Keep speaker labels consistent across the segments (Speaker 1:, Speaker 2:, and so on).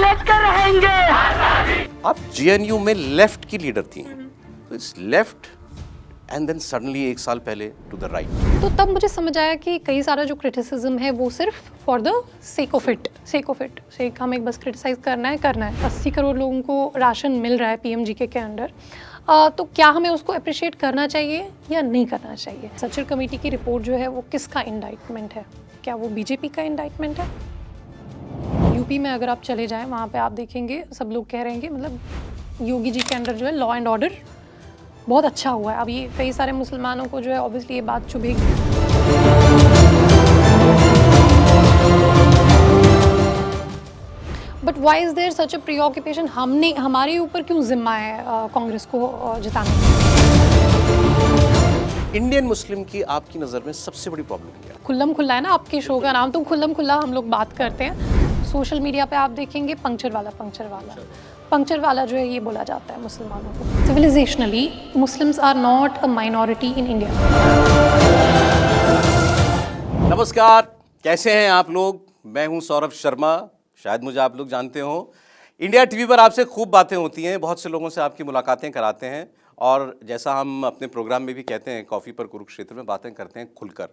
Speaker 1: लेकर रहेंगे।
Speaker 2: आप जेएनयू में लेफ्ट की लीडर थी, तो इस लेफ्ट एंड देन सडनली एक साल पहले टू द राइट।
Speaker 3: तो तब मुझे समझ आया कि कई सारा जो क्रिटिसिज्म है वो सिर्फ for the sake of it, हमें बस क्रिटिसाइज करना है। 80 करोड़ लोगों को राशन मिल रहा है पीएमजीके के अंडर, तो क्या हमें उसको अप्रिशिएट करना चाहिए या नहीं करना चाहिए? सचिव कमेटी की रिपोर्ट जो है वो किसका इंडाइटमेंट है? क्या वो बीजेपी का इंडाइटमेंट है? यूपी में अगर आप चले जाएं, वहाँ पे आप देखेंगे सब लोग कह रहे हैं कि मतलब योगी जी के अंडर जो है लॉ एंड ऑर्डर बहुत अच्छा हुआ है। अब ये कई सारे मुसलमानों को जो है ऑब्वियसली ये बात चुभेगी। But why is there such a preoccupation? हमारे ऊपर क्यों जिम्मा है कांग्रेस को जिताने की?
Speaker 2: इंडियन मुस्लिम की आपकी नज़र में सबसे बड़ी प्रॉब्लम क्या है?
Speaker 3: खुल्लम खुल्ला है ना, आपके शो का नाम तो खुल्लम खुल्ला हम लोग बात करते हैं। सोशल मीडिया पे आप देखेंगे पंक्चर वाला जो है ये बोला जाता है मुसलमानों को। Civilizationally Muslims are not a minority in India.
Speaker 2: नमस्कार, कैसे हैं आप लोग? मैं हूं सौरभ शर्मा, शायद मुझे आप लोग जानते हो। इंडिया टीवी पर आपसे खूब बातें होती हैं, बहुत से लोगों से आपकी मुलाकातें कराते हैं, और जैसा हम अपने प्रोग्राम में भी कहते हैं, कॉफ़ी पर कुरुक्षेत्र में बातें करते हैं खुलकर।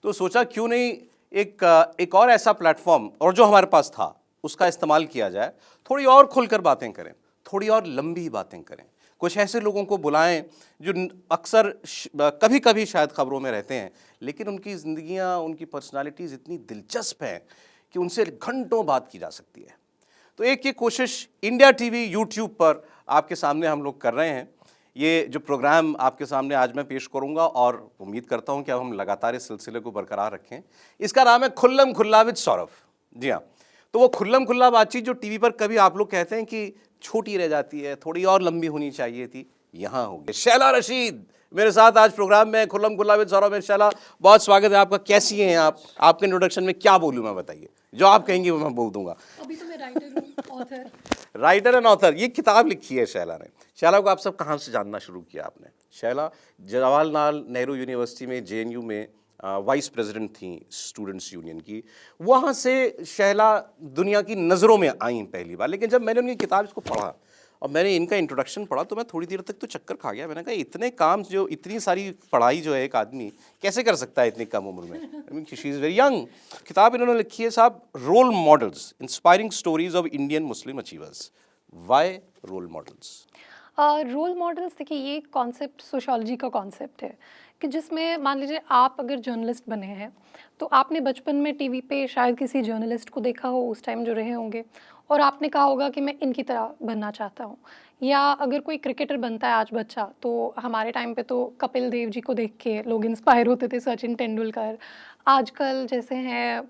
Speaker 2: तो सोचा क्यों नहीं एक और ऐसा प्लेटफॉर्म, और जो हमारे पास था उसका इस्तेमाल किया जाए, थोड़ी और खुलकर बातें करें, थोड़ी और लंबी बातें करें, कुछ ऐसे लोगों को बुलाएं जो अक्सर कभी कभी शायद खबरों में रहते हैं, लेकिन उनकी ज़िंदगियां, उनकी पर्सनालिटीज़ इतनी दिलचस्प हैं कि उनसे घंटों बात की जा सकती है। तो एक ये कोशिश इंडिया टीवी यूट्यूब पर आपके सामने हम लोग कर रहे हैं। ये जो प्रोग्राम आपके सामने आज मैं पेश करूंगा, और उम्मीद करता हूं कि अब हम लगातार इस सिलसिले को बरकरार रखें। इसका नाम है खुल्लम खुल्ला विद सौरभ। जी हाँ, तो वो खुल्लम खुल्ला बातचीत जो टीवी पर कभी आप लोग कहते हैं कि छोटी रह जाती है, थोड़ी और लंबी होनी चाहिए थी, यहाँ होगी। शैला रशीद मेरे साथ आज प्रोग्राम में, खुल्लम खुल्ला विद सौरभ में। शैला, बहुत स्वागत है आपका। कैसी हैं आप? आपके इंट्रोडक्शन में क्या बोलूँ मैं, बताइए। जो आप कहेंगे वो मैं बोल दूंगा।
Speaker 3: अभी तो मैं राइटर हूँ, ऑथर।
Speaker 2: राइटर एंड ऑथर, ये किताब लिखी है शैला ने। शैला को आप सब कहाँ से जानना शुरू किया आपने? शैला जवाहरलाल नेहरू यूनिवर्सिटी में, जेएनयू में वाइस प्रेसिडेंट थी स्टूडेंट्स यूनियन की। वहाँ से शैला दुनिया की नज़रों में आई पहली बार। लेकिन जब मैंने उनकी किताब इसको पढ़ा और मैंने इनका इंट्रोडक्शन पढ़ा, तो मैं थोड़ी देर तक तो चक्कर खा गया। मैंने कहा इतने काम, जो इतनी सारी पढ़ाई जो है एक आदमी कैसे कर सकता है इतनी कम उम्र में? I mean she is very young. किताब इन्होंने लिखी है साहब, role models, inspiring stories of Indian Muslim achievers. Why role models?
Speaker 3: Role models, देखिए ये कॉन्सेप्ट सोशियोलॉजी का कॉन्सेप्ट है कि जिसमें मान लीजिए आप अगर जर्नलिस्ट बने हैं तो आपने बचपन में टीवी पे शायद किसी जर्नलिस्ट को देखा हो उस टाइम जो रहे होंगे, और आपने कहा होगा कि मैं इनकी तरह बनना चाहता हूँ। या अगर कोई क्रिकेटर बनता है आज बच्चा, तो हमारे टाइम पे तो कपिल देव जी को देख के लोग इंस्पायर होते थे, सचिन तेंदुलकर। आजकल जैसे हैं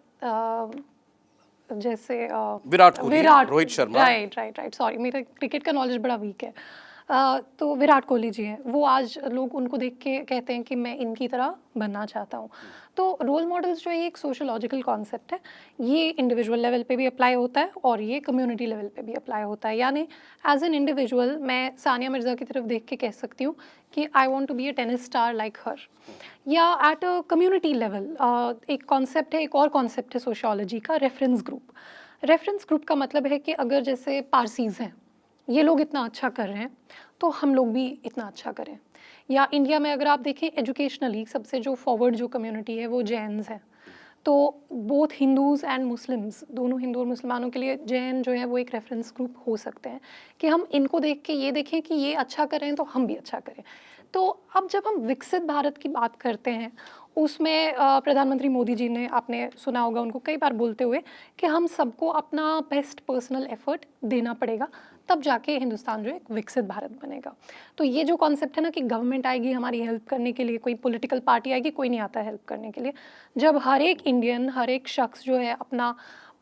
Speaker 2: विराट कोहली, रोहित शर्मा।
Speaker 3: राइट, सॉरी मेरा क्रिकेट का नॉलेज बड़ा वीक है। तो विराट कोहली जी हैं, वो आज लोग उनको देख के कहते हैं कि मैं इनकी तरह बनना चाहता हूँ। तो रोल मॉडल्स जो है ये एक सोशोलॉजिकल कॉन्सेप्ट है। ये इंडिविजुअल लेवल पे भी अप्लाई होता है और ये कम्युनिटी लेवल पे भी अप्लाई होता है। यानी एज एन इंडिविजुअल मैं सानिया मिर्ज़ा की तरफ देख के कह सकती हूँ कि I want to be a tennis star like her. या एट अ कम्युनिटी लेवल एक कॉन्सेप्ट है, एक और कॉन्सेप्ट है सोशियोलॉजी का, रेफरेंस ग्रुप। रेफरेंस ग्रुप का मतलब है कि अगर जैसे पारसीज़ हैं, ये लोग इतना अच्छा कर रहे हैं तो हम लोग भी इतना अच्छा करें। या इंडिया में अगर आप देखें एजुकेशनली सबसे जो फॉरवर्ड जो कम्युनिटी है वो जैन्स हैं। तो बोथ हिंदूज़ एंड मुस्लिम्स, दोनों हिंदू और मुसलमानों के लिए जैन जो है वो एक रेफरेंस ग्रुप हो सकते हैं कि हम इनको देख के ये देखें कि ये अच्छा करें तो हम भी अच्छा करें। तो अब जब हम विकसित भारत की बात करते हैं, उसमें प्रधानमंत्री मोदी जी ने, आपने सुना होगा उनको कई बार बोलते हुए कि हम सबको अपना बेस्ट पर्सनल एफर्ट देना पड़ेगा, तब जाके हिंदुस्तान जो है एक विकसित भारत बनेगा। तो ये जो कॉन्सेप्ट है ना कि गवर्नमेंट आएगी हमारी हेल्प करने के लिए, कोई पॉलिटिकल पार्टी आएगी, कोई नहीं आता हेल्प करने के लिए। जब हर एक इंडियन, हर एक शख्स जो है अपना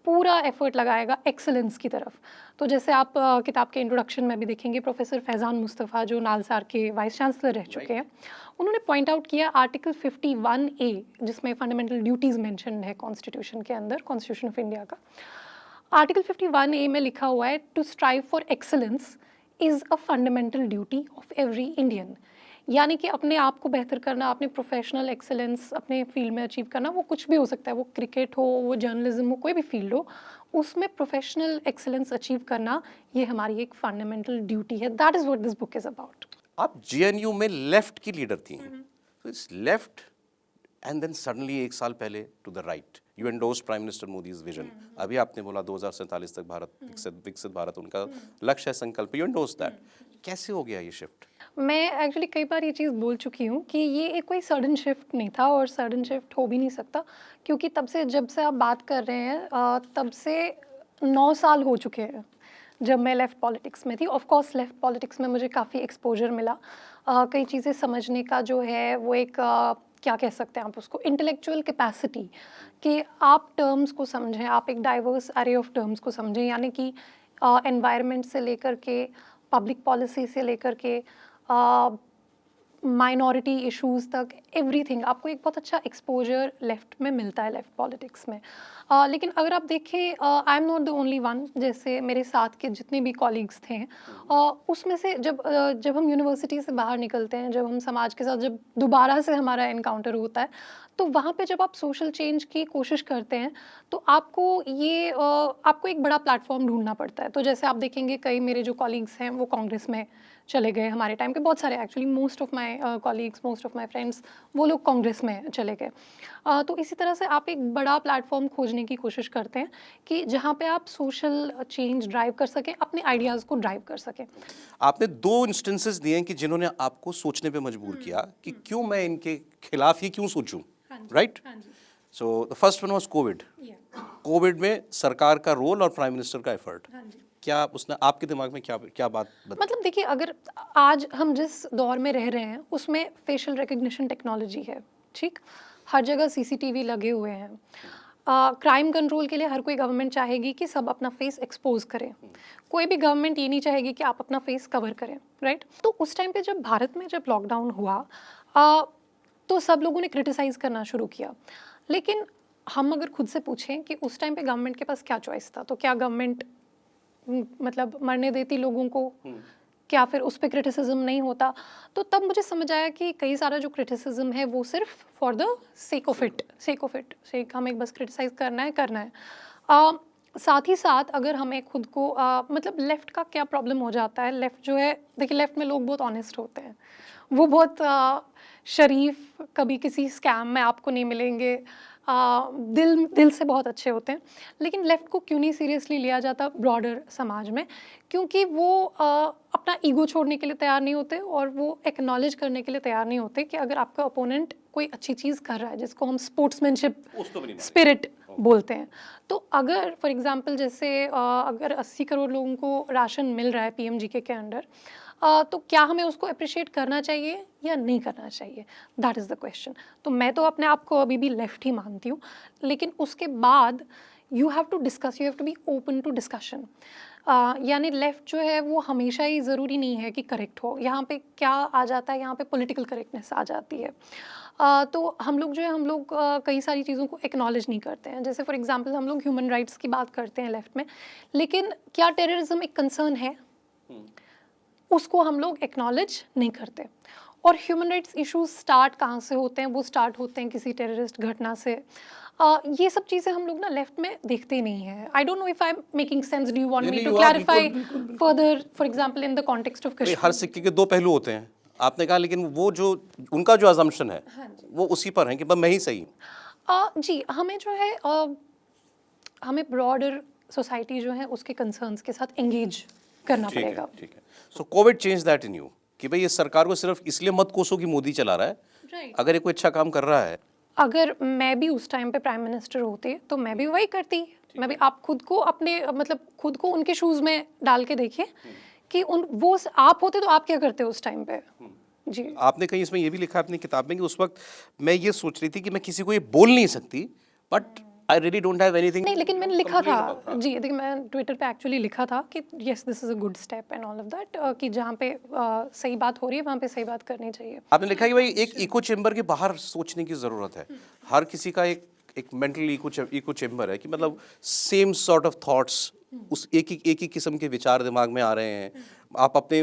Speaker 3: पूरा एफर्ट लगाएगा एक्सेलेंस की तरफ। तो जैसे आप किताब के इंट्रोडक्शन में भी देखेंगे, प्रोफेसर फैज़ान मुस्तफ़ा जो नालसार के वाइस चांसलर रह चुके हैं, उन्होंने पॉइंट आउट किया आर्टिकल 51A, जिसमें फंडामेंटल ड्यूटीज़ मेंशन है कॉन्स्टिट्यूशन के अंदर, कॉन्स्टिट्यूशन ऑफ इंडिया का। आर्टिकल 51A में लिखा हुआ है, to strive for excellence is a fundamental duty of every Indian. यानी कि अपने आप को बेहतर करना, अपने प्रोफेशनल एक्सेलेंस अपने फील्ड में अचीव करना, वो कुछ भी हो सकता है, वो क्रिकेट हो, वो जर्नलिज्म हो, कोई भी फील्ड हो, उसमें प्रोफेशनल एक्सेलेंस अचीव करना ये हमारी एक फंडामेंटल ड्यूटी है। That is what this book is about.
Speaker 2: आप जेएनयू में लेफ्ट की लीडर थी, तो इस लेफ्ट एंड देन सडनली एक साल पहले to the right you endorse prime minister Modi's vision. अभी आपने बोला 2047 तक भारत विकसित भारत उनका लक्ष्य है, संकल्प, यू एंडोर्स दैट। कैसे हो गया ये शिफ्ट?
Speaker 3: मैं एक्चुअली कई बार ये चीज़ बोल चुकी हूँ कि ये एक कोई सडन शिफ्ट नहीं था और सडन शिफ्ट हो भी नहीं सकता, क्योंकि तब से, जब से आप बात कर रहे हैं, तब से 9 साल हो चुके हैं जब मैं लेफ़्ट पॉलिटिक्स में थी। ऑफ कोर्स लेफ़्ट पॉलिटिक्स में मुझे काफ़ी एक्सपोजर मिला, कई चीज़ें समझने का जो है वो एक क्या कह सकते हैं आप उसको, इंटेलेक्चुअल कैपेसिटी, कि आप टर्म्स को समझें, आप एक डाइवर्स अरे ऑफ टर्म्स को समझें, यानी कि एनवायरनमेंट से लेकर के पब्लिक पॉलिसी से लेकर के माइनॉरिटी इश्यूज़ तक, एवरीथिंग आपको एक बहुत अच्छा एक्सपोजर लेफ़्ट में मिलता है, लेफ़्ट पॉलिटिक्स में। लेकिन अगर आप देखें, आई am not the only one, जैसे मेरे साथ के जितने भी कॉलीग्स थे, उसमें से जब हम यूनिवर्सिटी से बाहर निकलते हैं, जब हम समाज के साथ जब दोबारा से हमारा एनकाउंटर होता है, तो वहाँ पे जब आप सोशल चेंज की कोशिश करते हैं, तो आपको एक बड़ा प्लेटफॉर्म ढूंढना पड़ता है। तो जैसे आप देखेंगे, कई मेरे जो कॉलीग्स हैं वो कांग्रेस में चले गए, हमारे टाइम के बहुत सारे, actually most of my colleagues, most of my friends, वो लोग कांग्रेस में चले गए। तो इसी तरह से आप एक बड़ा प्लेटफॉर्म खोजने की कोशिश करते हैं कि जहाँ पे आप सोशल चेंज ड्राइव कर सकें, अपने आइडियाज़ को ड्राइव कर सकें।
Speaker 2: आपने 2 इंस्टेंसेस दिए हैं कि जिन्होंने आपको सोचने पे मजबूर किया कि क्यों मैं इनके खिलाफ ही क्यों सोचूं, right? So the first one was Covid. Covid में सरकार का रोल और प्राइम मिनिस्टर का एफर्ट, क्या उसने आपके दिमाग में क्या बात
Speaker 3: मतलब देखिए, अगर आज हम जिस दौर में रह रहे हैं उसमें फेशियल रिकग्निशन टेक्नोलॉजी है, ठीक, हर जगह सीसीटीवी लगे हुए हैं, क्राइम कंट्रोल के लिए हर कोई गवर्नमेंट चाहेगी कि सब अपना फेस एक्सपोज करें, कोई भी गवर्नमेंट ये नहीं चाहेगी कि आप अपना फेस कवर करें, राइट? तो उस टाइम पे जब भारत में जब लॉकडाउन हुआ, तो सब लोगों ने क्रिटिसाइज़ करना शुरू किया। लेकिन हम अगर खुद से पूछें कि उस टाइम पे गवर्नमेंट के पास क्या चॉइस था, तो क्या गवर्नमेंट मतलब मरने देती लोगों को, क्या फिर उस पर क्रिटिसिज्म नहीं होता? तो तब मुझे समझ आया कि कई सारा जो क्रिटिसिज्म है वो सिर्फ for the sake of it, हमें बस क्रिटिसाइज करना है। साथ ही साथ अगर हमें खुद को मतलब लेफ़्ट का क्या प्रॉब्लम हो जाता है, लेफ़्ट जो है, देखिए लेफ़्ट में लोग बहुत ऑनेस्ट होते हैं, वो बहुत शरीफ, कभी किसी स्कैम में आपको नहीं मिलेंगे, दिल से बहुत अच्छे होते हैं। लेकिन लेफ़्ट को क्यों नहीं सीरियसली लिया जाता ब्रॉडर समाज में? क्योंकि वो अपना ईगो छोड़ने के लिए तैयार नहीं होते और वो एक्नॉलेज करने के लिए तैयार नहीं होते कि अगर आपका ओपोनेंट कोई अच्छी चीज़ कर रहा है, जिसको हम स्पोर्ट्समैनशिप स्पिरिट बोलते हैं, तो अगर फॉर एग्जांपल जैसे अगर 80 करोड़ लोगों को राशन मिल रहा है पीएमजीके के अंडर, तो क्या हमें उसको अप्रिशिएट करना चाहिए या नहीं करना चाहिए? That is the question. तो मैं तो अपने आप को अभी भी लेफ़्ट ही मानती हूँ, लेकिन उसके बाद you have to be open to discussion. यानी लेफ़्ट जो है वो हमेशा ही ज़रूरी नहीं है कि करेक्ट हो। यहाँ पे क्या आ जाता है, यहाँ पे पॉलिटिकल करेक्टनेस आ जाती है। तो हम लोग कई सारी चीज़ों को एक्नॉलेज नहीं करते हैं। जैसे फॉर एग्जांपल हम लोग ह्यूमन राइट्स की बात करते हैं लेफ़्ट में, लेकिन क्या टेररिज्म एक कंसर्न है? उसको हम लोग एक्नॉलेज नहीं करते। और ह्यूमन राइट्स इश्यूज स्टार्ट कहाँ से होते हैं? वो स्टार्ट होते हैं किसी टेररिस्ट घटना से। ये सब चीज़ें हम लोग ना लेफ्ट में देखते ही नहीं हैं। I don't know if I am making sense, do you want me to clarify further, for example in the context of Kashmir?
Speaker 2: हर सिक्के के 2 पहलू होते हैं, आपने कहा, लेकिन वो जो उनका जो अजम्पशन है वो उसी पर है कि बस मैं ही सही हूँ।
Speaker 3: जी, हमें जो है हमें ब्रॉडर सोसाइटी जो है उसके कंसर्न्स के साथ एंगेज करना पड़ेगा।
Speaker 2: ठीक है। So covid change that in you कि भाई ये सरकार को सिर्फ इसलिए मत कोसो कि मोदी चला रहा है,
Speaker 3: Right.
Speaker 2: अगर ये कोई अच्छा काम कर रहा है।
Speaker 3: अगर मैं भी उस टाइम पे प्राइम मिनिस्टर होती तो मैं भी वही करती। मैं भी, आप खुद को अपने मतलब खुद को उनके शूज़ में डाल के देखिए कि वो आप होते तो आप क्या करते उस टाइम पे। जी,
Speaker 2: आपने कहीं इसमें ये भी लिखा अपनी किताब में कि उस वक्त मैं ये सोच रही थी कि मैं किसी को ये बोल नहीं सकती, but I really don't have anything.
Speaker 3: नहीं, लेकिन मैंने लिखा था जी, देखिए मैं ट्विटर पे एक्चुअली लिखा था कि yes this is a good step and all of that, कि जहाँ पे सही बात हो रही है वहाँ पे सही बात करनी चाहिए।
Speaker 2: आपने लिखा कि भाई एक इको चेम्बर के बाहर सोचने की ज़रूरत है। हर किसी का एक मेंटल इको चेम्बर है कि मतलब सेम सॉर्ट ऑफ थॉट्स, उस एक ही किस्म के विचार दिमाग में आ रहे हैं, आप अपने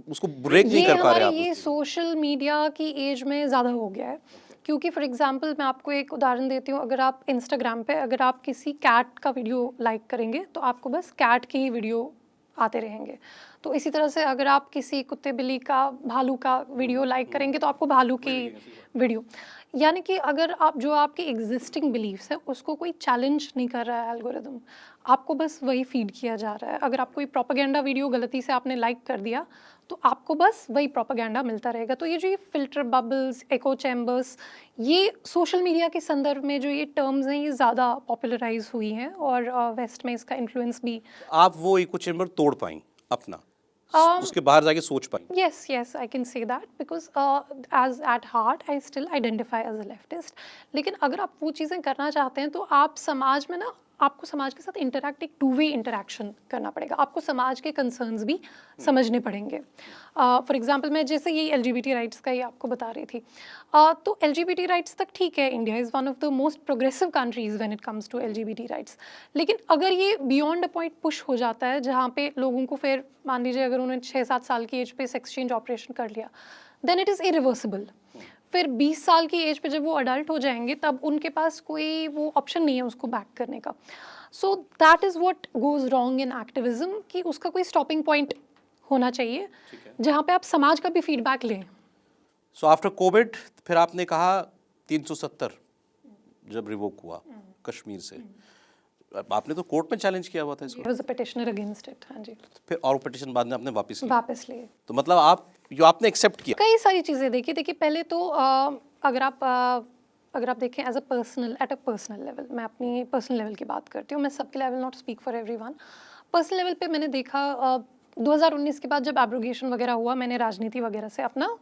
Speaker 2: उसको ब्रेक नहीं कर पा रहे आप
Speaker 3: ये सोशल मीडिया की एज में ज़्यादा हो गया है, क्योंकि फॉर एग्जांपल मैं आपको एक उदाहरण देती हूँ। अगर आप इंस्टाग्राम पे अगर आप किसी कैट का वीडियो लाइक करेंगे तो आपको बस कैट की ही वीडियो आते रहेंगे। तो इसी तरह से अगर आप किसी कुत्ते बिल्ली का भालू का वीडियो लाइक करेंगे तो आपको भालू की वीडियो, यानी कि अगर आप जो आपके एग्जिस्टिंग बिलीव्स है उसको कोई चैलेंज नहीं कर रहा है एल्गोरिदम, आपको बस वही फीड किया जा रहा है। अगर आप कोई प्रोपेगेंडा वीडियो गलती से आपने लाइक कर दिया तो आपको बस वही प्रोपेगेंडा मिलता रहेगा। तो ये जो ये फिल्टर बबल्स, एको चैम्बर्स, ये सोशल मीडिया के संदर्भ में जो ये टर्म्स हैं ये ज़्यादा पॉपुलराइज हुई हैं और वेस्ट में इसका इन्फ्लुएंस भी।
Speaker 2: आप वो इको चेम्बर तोड़ पाई अपना, उसके बाहर जाके सोच पाई?
Speaker 3: Yes, I can say that because as at heart I still identify as a leftist. लेकिन अगर आप वो चीज़ें करना चाहते हैं तो आप समाज में ना, आपको समाज के साथ इंटरैक्ट, एक टू वे इंटरैक्शन करना पड़ेगा। आपको समाज के कंसर्न्स भी समझने पड़ेंगे। फॉर एग्जांपल मैं जैसे ये LGBT राइट्स का ही आपको बता रही थी, तो LGBT राइट्स तक ठीक है, India is one of the most progressive countries when it comes to LGBT rights. लेकिन अगर ये बियॉन्ड अ पॉइंट पुश हो जाता है जहाँ पे लोगों को फिर मान लीजिए अगर उन्होंने 6-7 साल की एज पे सेक्स चेंज ऑपरेशन कर लिया, देन इट इज़ इरिवर्सिबल। फिर 20 साल की एज पे जब वो अडल्ट हो जाएंगे तब उनके पास कोई वो ऑप्शन नहीं है उसको बैक करने का। सो that is what goes wrong in activism, कि उसका कोई स्टॉपिंग पॉइंट होना चाहिए जहाँ पे आप समाज का भी फीडबैक लें।
Speaker 2: सो आफ्टर कोविड फिर आपने कहा 370 जब रिवोक हुआ कश्मीर से, आपने तो कोर्ट में चैलेंज किया हुआ था इसको।
Speaker 3: I was a petitioner against it, हाँ जी।
Speaker 2: फिर और पिटीशन बाद में आपने वापस
Speaker 3: लिए।
Speaker 2: तो मतलब आप जो आपने एक्सेप्ट किया
Speaker 3: कई सारी चीज़ें देखिए पहले तो अगर आप देखें as a personal, at a personal level, मैं अपनी पर्सनल लेवल की बात करती हूँ, मैं सबके level not speak for everyone. Personal level पे मैंने देखा 2019 के बाद जब एब्रोगेशन वगैरह हुआ, मैंने राजनीति वगैरह से अपना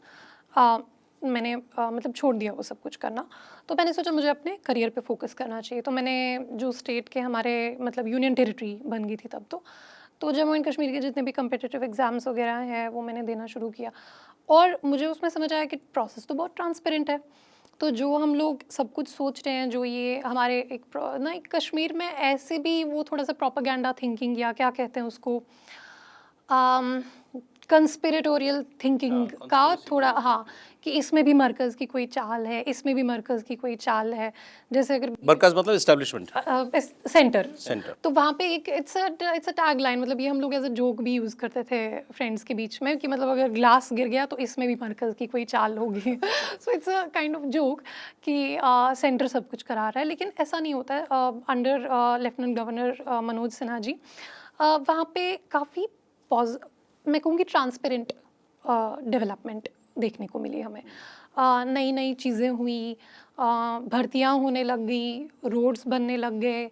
Speaker 3: मैंने मतलब छोड़ दिया वो सब कुछ करना। तो मैंने सोचा मुझे अपने करियर पे फोकस करना चाहिए। तो मैंने जो स्टेट के हमारे मतलब यूनियन टेरिटरी बन गई थी तब, तो जम्मू एंड कश्मीर के जितने भी कम्पिटिटिव एग्ज़ाम्स वगैरह हैं वो मैंने देना शुरू किया और मुझे उसमें समझ आया कि प्रोसेस तो बहुत ट्रांसपेरेंट है। तो जो हम लोग सब कुछ सोच रहे हैं, जो ये हमारे एक कश्मीर में ऐसे भी वो थोड़ा सा प्रोपेगेंडा थिंकिंग या क्या कहते हैं उसको, कंस्पिरेटोरियल थिंकिंग का थोड़ा, हाँ, कि इसमें भी मरकज़ की कोई चाल है, इसमें भी मरकज़ की कोई चाल है। जैसे अगर
Speaker 2: मरकज़ मतलब एस्टेब्लिशमेंट,
Speaker 3: सेंटर,
Speaker 2: तो
Speaker 3: वहाँ पे एक इट्स अ टैग लाइन, मतलब ये हम लोग एज अ जोक भी यूज़ करते थे फ्रेंड्स के बीच में कि मतलब अगर ग्लास गिर गया तो इसमें भी मरकज़ की कोई चाल होगी। So it's a kind of joke कि सेंटर सब कुछ करा रहा है, लेकिन ऐसा नहीं होता है। Under lieutenant governor Manoj Sinha ji वहाँ पे काफ़ी मैं कहूँगी ट्रांसपेरेंट डेवलपमेंट देखने को मिली हमें। नई नई चीज़ें हुई, भर्तियाँ होने लग गई, रोड्स बनने लग गए,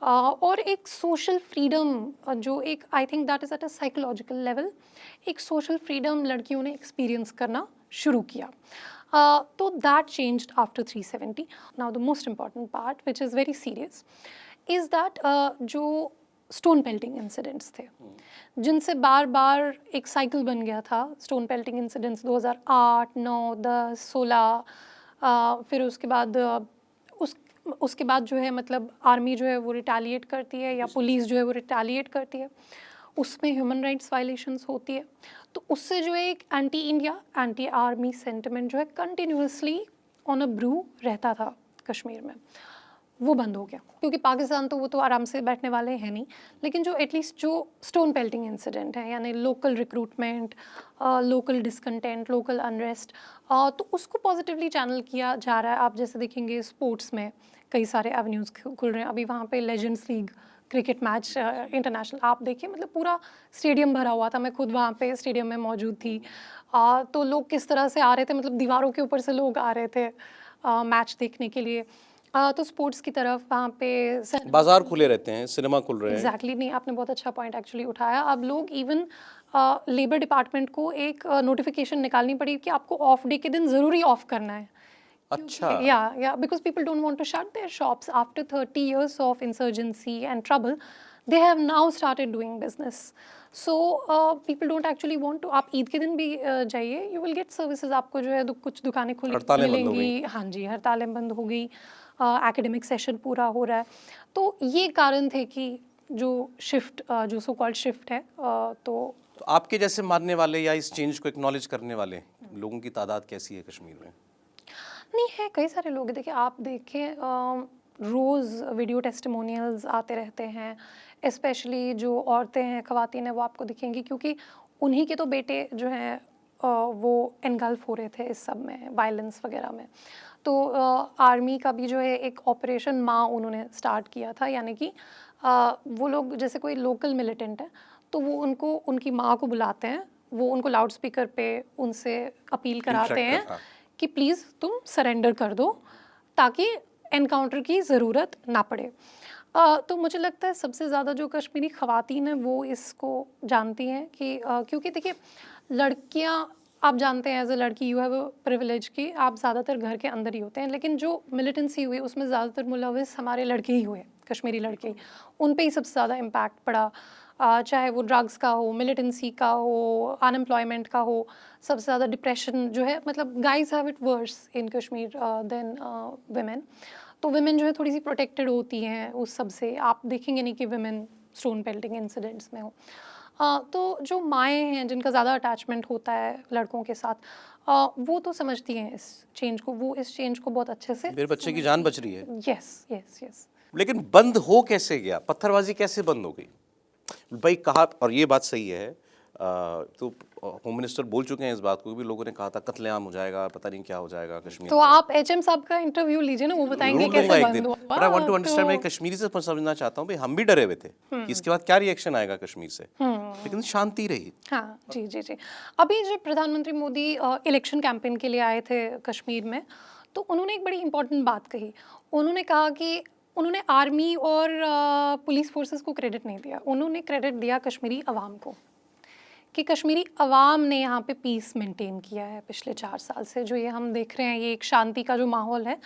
Speaker 3: और एक सोशल फ्रीडम जो एक, I think that is at a psychological level, एक सोशल फ्रीडम लड़कियों ने एक्सपीरियंस करना शुरू किया। तो that changed after 370। Now the most important part which is very serious is that जो स्टोन पेल्टिंग इंसिडेंट्स थे जिनसे बार बार एक साइकिल बन गया था। स्टोन पेल्टिंग इंसिडेंट्स 2008, 9, 10, 16, फिर उसके बाद उसके बाद जो है मतलब आर्मी जो है वो रिटेलिएट करती है या पुलिस जो है वो रिटेलिएट करती है, उसमें ह्यूमन राइट्स वायलेशंस होती है। तो उससे जो है एक anti India, anti army sentiment जो है कंटिन्यूसली ऑन अ ब्रू रहता था कश्मीर में, वो बंद हो गया। क्योंकि पाकिस्तान तो वो तो आराम से बैठने वाले हैं नहीं, लेकिन जो एटलीस्ट जो स्टोन पेल्टिंग इंसिडेंट है, यानी local recruitment, local discontent, local unrest, तो उसको पॉजिटिवली चैनल किया जा रहा है। आप जैसे देखेंगे स्पोर्ट्स में कई सारे एवेन्यूज़ खुल रहे हैं। अभी वहाँ पे legends league cricket match international आप देखिए, मतलब पूरा स्टेडियम भरा हुआ था। मैं खुद वहाँ पे स्टेडियम में मौजूद थी। तो लोग किस तरह से आ रहे थे, मतलब दीवारों के ऊपर से लोग आ रहे थे मैच देखने के लिए। तो स्पोर्ट्स की तरफ वहाँ पे
Speaker 2: बाजार खुले रहते हैं, सिनेमा खुल रहे हैं।
Speaker 3: एग्जैक्टली नहीं, आपने बहुत अच्छा पॉइंट एक्चुअली उठाया। अब लोग इवन लेबर डिपार्टमेंट को एक नोटिफिकेशन निकालनी पड़ी कि आपको ऑफ डे के दिन ज़रूरी ऑफ करना है।
Speaker 2: अच्छा,
Speaker 3: या because people don't want to shut their shops after 30 years of insurgency and trouble, they have now started doing business. So people don't actually want to, आप ईद के दिन भी जाइए, यू विल गेट सर्विसेज। आपको जो है कुछ दुकानें खुली मिलेंगी, हाँ जी, हड़तालें बंद हो गई, एकेडमिक सेशन पूरा हो रहा है। तो ये कारण थे कि जो शिफ्ट जो सो कॉल्ड शिफ्ट है तो
Speaker 2: आपके जैसे मानने वाले या इस चेंज को एक्नॉलेज करने वाले लोगों की तादाद कैसी है कश्मीर में?
Speaker 3: नहीं है, कई सारे लोग हैं। देखिए आप देखें रोज़ वीडियो टेस्टिमोनियल्स आते रहते हैं, स्पेशली जो औरतें हैं, ख़वातीन हैं, वो आपको दिखेंगी, क्योंकि उन्हीं के तो बेटे जो हैं वो इनगल्फ हो रहे थे इस सब में, वायलेंस वगैरह में। तो आर्मी का भी जो है एक ऑपरेशन माँ उन्होंने स्टार्ट किया था, यानी कि वो लोग जैसे कोई लोकल मिलिटेंट है तो वो उनको उनकी माँ को बुलाते हैं, वो उनको लाउड स्पीकर पे उनसे अपील कराते हैं कि प्लीज़ तुम सरेंडर कर दो ताकि एनकाउंटर की ज़रूरत ना पड़े। तो मुझे लगता है सबसे ज़्यादा जो कश्मीरी ख़वातीन हैं वो इसको जानती हैं कि क्योंकि देखिए लड़कियां, आप जानते हैं एज अ लड़की यू हैव अ प्रिविलेज कि आप ज़्यादातर घर के अंदर ही होते हैं, लेकिन जो मिलिटेंसी हुई उसमें ज़्यादातर मुलविस हमारे लड़के ही हुए, कश्मीरी लड़के ही, उन पे ही सबसे ज़्यादा इम्पैक्ट पड़ा। चाहे वो ड्रग्स का हो, मिलिटेंसी का हो, अनएम्प्लॉयमेंट का हो, सबसे ज़्यादा डिप्रेशन जो है, मतलब guys have it worse in Kashmir than women. तो वेमेन जो है थोड़ी सी प्रोटेक्टेड होती हैं उस सब से, आप देखेंगे नहीं कि वेमेन स्टोन पेल्टिंग इंसिडेंट्स में हो। तो जो माएँ हैं जिनका ज़्यादा अटैचमेंट होता है लड़कों के साथ, वो तो समझती हैं इस चेंज को, वो इस चेंज को बहुत अच्छे से
Speaker 2: मेरे बच्चे की जान बच रही है।
Speaker 3: Yes yes yes.
Speaker 2: लेकिन बंद हो कैसे गया? पत्थरबाजी कैसे बंद हो गई भाई? कहा, और ये बात सही है, तो होम मिनिस्टर बोल चुके हैं इस बात को भी, लोगों ने कहा था कत्लेआम हो जाएगा, पता नहीं क्या हो जाएगा कश्मीर।
Speaker 3: तो आप एचएम साहब का इंटरव्यू लीजिए ना, वो बताएंगे कैसे बंद हुआ।
Speaker 2: But I want to understand, मैं कश्मीरी से समझना चाहता हूँ भाई, हम भी डरे हुए थे कि इसके बाद क्या रिएक्शन आएगा कश्मीर से, लेकिन शांति रही।
Speaker 3: हाँ जी जी जी। अभी जब प्रधानमंत्री मोदी इलेक्शन कैंपेन के लिए आए थे कश्मीर में, तो उन्होंने एक बड़ी इंपॉर्टेंट बात कही। उन्होंने कहा कि उन्होंने आर्मी और पुलिस फोर्सेस को क्रेडिट नहीं दिया, उन्होंने क्रेडिट दिया कश्मीरी अवाम को, कि कश्मीरी अवाम ने यहाँ पे पीस मेंटेन किया है पिछले 4 साल से। जो ये हम देख रहे हैं, ये एक शांति का जो माहौल है,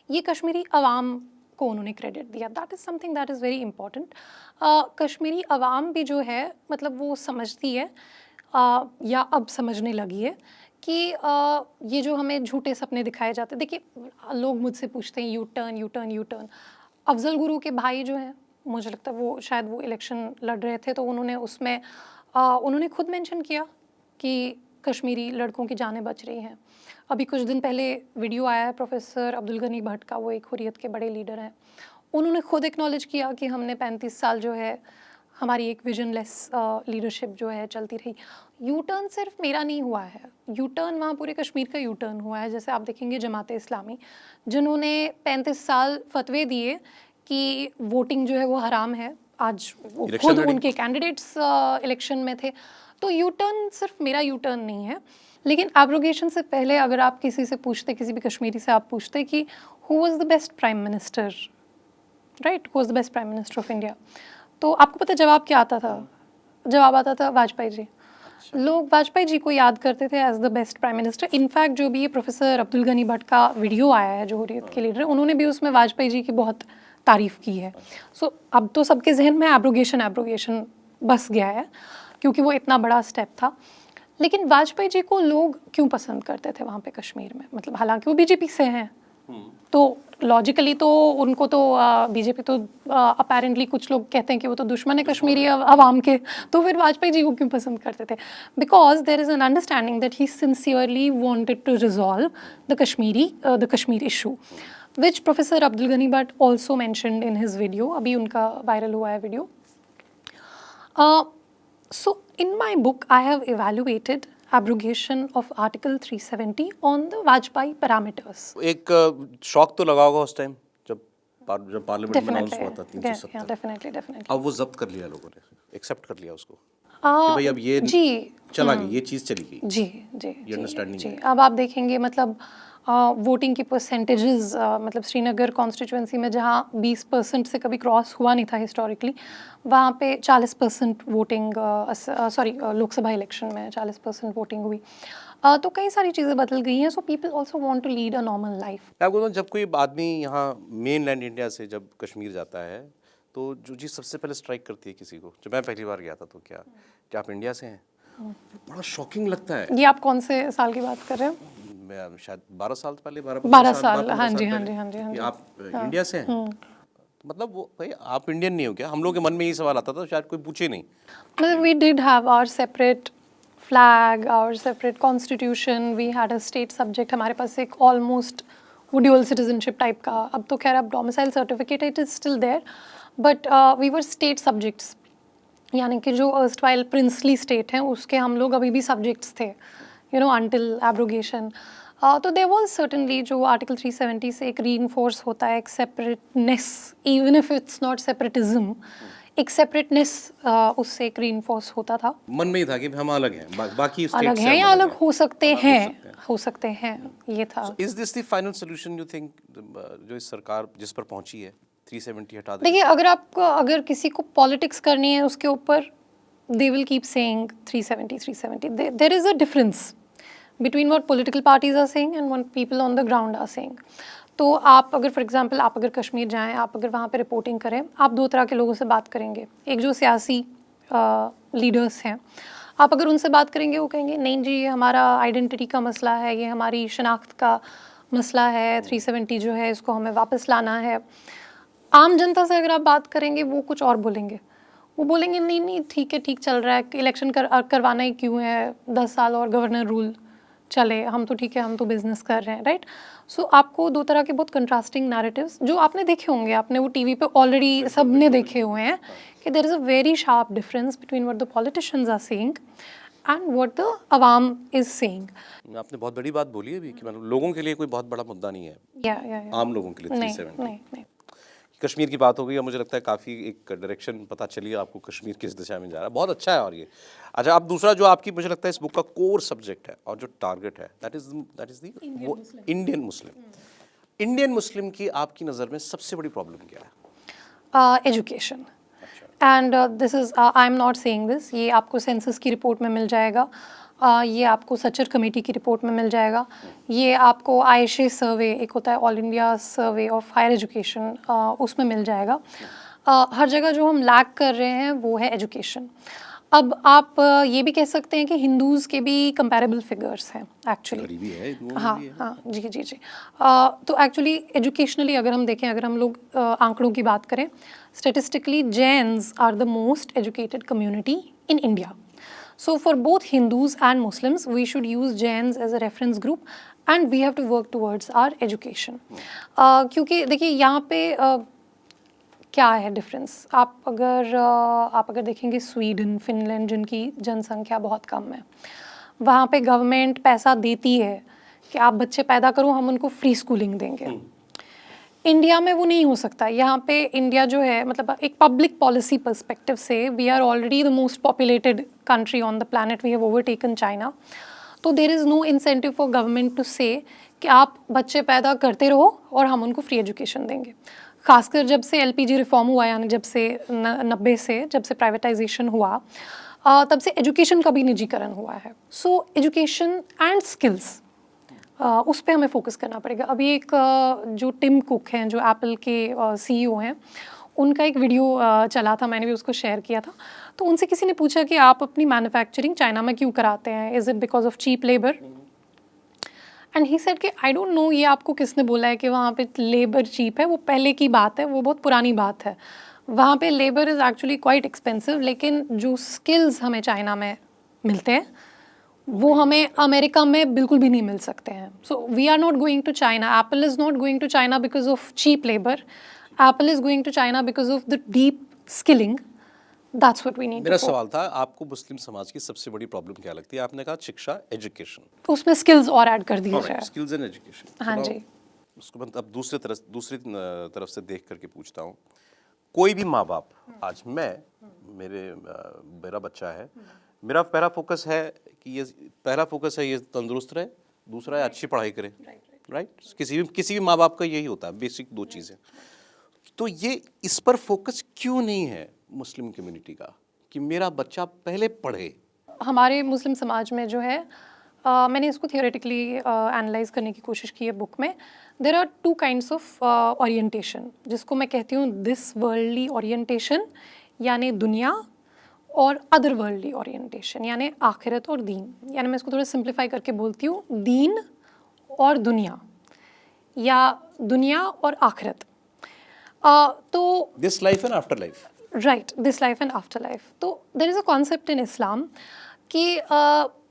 Speaker 3: ये कश्मीरी अवाम को उन्होंने क्रेडिट दिया। That is something that is very important. Kashmiri अवाम भी जो है, मतलब वो समझती है या अब समझने लगी है कि ये जो हमें झूठे सपने दिखाए जाते हैं। देखिए लोग मुझसे पूछते हैं U turn U turn U turn. Afzal Guru के भाई जो हैं, मुझे लगता है वो शायद वो इलेक्शन लड़ रहे थे, तो उन्होंने उसमें उन्होंने खुद मेंशन किया कि कश्मीरी लड़कों की जानें बच रही हैं। अभी कुछ दिन पहले वीडियो आया है प्रोफेसर अब्दुल गनी भट्ट का, वो एक हुर्रियत के बड़े लीडर हैं, उन्होंने खुद एक्नॉलेज किया कि हमने 35 साल जो है हमारी एक विजनलेस लीडरशिप जो है चलती रही। यू टर्न सिर्फ मेरा नहीं हुआ है, यू टर्न वहाँ पूरे कश्मीर का यू टर्न हुआ है। जैसे आप देखेंगे जमाते इस्लामी, जिन्होंने 35 साल फतवे दिए कि वोटिंग जो है वो हराम है, आज वो खुद उनके कैंडिडेट्स इलेक्शन में थे। तो यू टर्न सिर्फ मेरा यू टर्न नहीं है। लेकिन एब्रोगेशन से पहले अगर आप किसी से पूछते, किसी भी कश्मीरी से आप पूछते कि who was the best prime minister, right, who was the best prime minister of India, तो आपको पता जवाब क्या आता था? जवाब आता था वाजपेयी जी। लोग वाजपेयी जी को याद करते थे as the best prime minister. In fact जो भी ये प्रोफेसर अब्दुल गनी भट्ट का वीडियो आया है जो हुर्रियत के लीडर, उन्होंने भी उसमें वाजपेयी जी की बहुत तारीफ़ की है। सो अब तो सबके जहन में एब्रोगेशन बस गया है, क्योंकि वो इतना बड़ा स्टेप था। लेकिन वाजपेयी जी को लोग क्यों पसंद करते थे वहाँ पे कश्मीर में? मतलब हालांकि वो बीजेपी से हैं, तो लॉजिकली तो उनको तो बीजेपी तो अपेरेंटली कुछ लोग कहते हैं कि वो तो दुश्मन है कश्मीरी अवाम के, तो फिर वाजपेयी जी को क्यों पसंद करते थे? Because there is an understanding that he sincerely wanted to resolve the Kashmir issue, which Professor Abdul Ghani Bhatt also mentioned in his video. अभी उनका वायरल हुआ है video. So in my book I have evaluated abrogation of Article 370 on the Vajpayee parameters.
Speaker 2: एक shock तो लगा होगा उस time जब पार्लियामेंट में अनाउंस हुआ था 370।
Speaker 3: डेफिनेटली।
Speaker 2: अब वो जब्त कर लिया लोगों ने, एक्सेप्ट कर लिया उसको कि भाई अब ये
Speaker 3: जी
Speaker 2: चला गई, ये चीज़ चली गई।
Speaker 3: जी जी
Speaker 2: ये अंडरस्टैंडिंग
Speaker 3: जी। अब आप देखेंगे मतलब वोटिंग की परसेंटेजेस, मतलब श्रीनगर कॉन्स्टिट्यूंसी में जहाँ 20% से कभी क्रॉस हुआ नहीं था हिस्टोरिकली, वहाँ पे 40% वोटिंग, लोकसभा इलेक्शन में 40% वोटिंग हुई। तो कई सारी चीज़ें बदल गई हैं। So people also want to lead a normal life.
Speaker 2: मैं आपको बताऊं, जब कोई आदमी यहाँ मेन लैंड इंडिया से जब कश्मीर जाता है, तो जो चीज़ सबसे पहले स्ट्राइक करती है किसी को, जब मैं पहली बार गया था तो क्या आप इंडिया से हैं, बड़ा शॉकिंग लगता है।
Speaker 3: ये आप कौन से साल की बात कर रहे हो?
Speaker 2: मैं शायद 12 साल पहले,
Speaker 3: 12 साल, हाँ जी हाँ जी हाँ जी हाँ जी।
Speaker 2: आप इंडिया से हैं, मतलब वो भाई आप इंडियन नहीं हो क्या? हम लोग के मन में यही सवाल आता था, शायद कोई पूछे नहीं।
Speaker 3: मतलब we did have our separate flag, our separate constitution, we had a state subject, हमारे पास एक almost वो dual citizenship type का, अब तो खैर अब domicile certificate it is still there, but we were state subjects, यानी कि जो erstwhile princely state हैं उसके हम लोग अभी भी subjects थे, you know, until abrogation. तो there was certainly जो आर्टिकल 370 से एक reinforce होता है एक separateness, even if it's not separatism, एक separateness उससे एक reinforce होता था.
Speaker 2: मन में ही था कि हम अलग हैं, बाकी states
Speaker 3: अलग
Speaker 2: से
Speaker 3: हैं
Speaker 2: हम
Speaker 3: या अलग हो सकते
Speaker 2: अलग हो
Speaker 3: हैं,
Speaker 2: सकते हैं।
Speaker 3: हो सकते हैं, ये था.
Speaker 2: Is this the final solution you think, जो इस सरकार जिस पर पहुंची है 370 हटा दे?
Speaker 3: देखिए अगर किसी को पॉलिटिक्स करनी है उसके ऊपर they will keep saying 370. There is a difference between what political parties are saying and what people on the ground are saying. तो आप अगर फॉर एग्जांपल आप अगर कश्मीर जाएं, आप अगर वहाँ पे रिपोर्टिंग करें, आप दो तरह के लोगों से बात करेंगे. एक जो सियासी लीडर्स हैं, आप अगर उनसे बात करेंगे वो कहेंगे नहीं जी ये हमारा आइडेंटिटी का मसला है, ये हमारी शनाख्त का मसला है, 370 जो है इसको हमें वापस लाना है. आम जनता से अगर आप बात करेंगे वो कुछ और बोलेंगे. वो बोलेंगे नहीं नहीं ठीक है, ठीक चल रहा है, इलेक्शन करवाना ही क्यों है, 10 साल और गवर्नर रूल चले, हम तो ठीक है, हम तो बिजनेस कर रहे हैं, राइट. सो आपको दो तरह के बहुत कंट्रास्टिंग नैरेटिव्स जो आपने देखे होंगे, आपने वो टीवी पे ऑलरेडी सबने देखे हुए हैं कि there is a very sharp difference between what the politicians are saying and what the अवाम इज सेइंग.
Speaker 2: आपने बहुत बड़ी बात बोली है अभी कि मतलब लोगों के लिए कोई बहुत बड़ा मुद्दा नहीं है,
Speaker 3: या
Speaker 2: आम लोगों के लिए
Speaker 3: नहीं
Speaker 2: 370.
Speaker 3: नहीं.
Speaker 2: कश्मीर की बात हो गई और मुझे लगता है काफ़ी एक डायरेक्शन पता चली है आपको कश्मीर किस दिशा में जा रहा है, बहुत अच्छा है. और ये अच्छा, अब दूसरा जो आपकी मुझे लगता है इस बुक का कोर सब्जेक्ट है और जो टारगेट है that is the Indian Muslim. Indian Muslim की आपकी नज़र में सबसे बड़ी प्रॉब्लम क्या है?
Speaker 3: Education. And this is I am not saying this, ये आपको सेंसस की रिपोर्ट में मिल जाएगा, ये आपको सचर कमेटी की रिपोर्ट में मिल जाएगा, ये आपको आयशे सर्वे एक होता है all India survey of higher education, उसमें मिल जाएगा. हर जगह जो हम लैक कर रहे हैं वो है एजुकेशन. अब आप ये भी कह सकते हैं कि हिंदूज़ के भी कंपैरेबल फिगर्स हैं एक्चुअली.
Speaker 2: गरीबी है, हिंदुओं में
Speaker 3: हाँ
Speaker 2: भी है.
Speaker 3: हाँ जी. तो एक्चुअली एजुकेशनली अगर हम देखें, अगर हम लोग आंकड़ों की बात करें, statistically Jains are the most educated community in India. So for both Hindus and Muslims, we should use Jains as a reference group and we have to work towards our education. क्योंकि देखिए यहाँ पे क्या है डिफरेंस, आप अगर देखेंगे Sweden, Finland जिनकी जनसंख्या बहुत कम है, वहाँ पे गवर्नमेंट पैसा देती है कि आप बच्चे पैदा करो, हम उनको फ्री स्कूलिंग देंगे. इंडिया में वो नहीं हो सकता. यहाँ पे इंडिया जो है मतलब एक पब्लिक पॉलिसी पर्सपेक्टिव से we are already the most populated country on the planet, we have overtaken China. तो there is no incentive for government to say कि आप बच्चे पैदा करते रहो और हम उनको फ्री एजुकेशन देंगे. खासकर जब से LPG रिफॉर्म हुआ, यानी जब से 90 से जब से प्राइवेटाइजेशन हुआ, तब से एजुकेशन का भी निजीकरण हुआ है. सो एजुकेशन एंड स्किल्स उस पे हमें फोकस करना पड़ेगा. अभी एक जो टिम कुक हैं जो एप्पल के CEO हैं, उनका एक वीडियो चला था, मैंने भी उसको शेयर किया था. तो उनसे किसी ने पूछा कि आप अपनी मैन्युफैक्चरिंग चाइना में क्यों कराते हैं, is it because of cheap labour. And he said कि आई डोंट नो ये आपको किसने बोला है कि वहाँ पे लेबर चीप है, वो पहले की बात है, वो बहुत पुरानी बात है. वहाँ पे labour is actually quite expensive, लेकिन जो स्किल्स हमें चाइना में मिलते हैं वो हमें अमेरिका में बिल्कुल भी नहीं मिल सकते हैं. So we are not going to China, Apple is not going to China because of cheap labour, Apple is going to China because of the deep skilling. That's what we need.
Speaker 2: मेरा सवाल था आपको मुस्लिम समाज की सबसे बड़ी problem क्या लगती है? आपने कहा शिक्षा, एजुकेशन,
Speaker 3: उसमें स्किल्स और ऐड कर दिए जाए.
Speaker 2: Skills and education.
Speaker 3: हाँ जी.
Speaker 2: उसको मैं अब दूसरी तरफ से देख करके पूछता हूँ. कोई भी माँ बाप, आज मेरा बच्चा है, मेरा पहला फोकस है कि ये तंदुरुस्त रहे, दूसरा है अच्छी पढ़ाई करे, राइट. किसी भी माँ बाप का यही होता है, बेसिक दो चीज़ें. तो ये इस पर फोकस क्यों नहीं है मुस्लिम कम्युनिटी का कि मेरा बच्चा पहले पढ़े?
Speaker 3: हमारे मुस्लिम समाज में जो है, मैंने इसको थियोरेटिकली एनालाइज करने की कोशिश की है बुक में. There are 2 kinds of orientation, जिसको मैं कहती हूँ दिस वर्ल्डली ओरिएंटेशन यानी दुनिया, और अदर वर्ल्डली ओरिएंटेशन यानी आखिरत और दीन. यानी मैं इसको थोड़ा सिंप्लीफाई करके बोलती हूँ, दीन और दुनिया या दुनिया और आखिरत. तो
Speaker 2: this life and after life.
Speaker 3: Right, this life and after life. तो there is a concept in Islam कि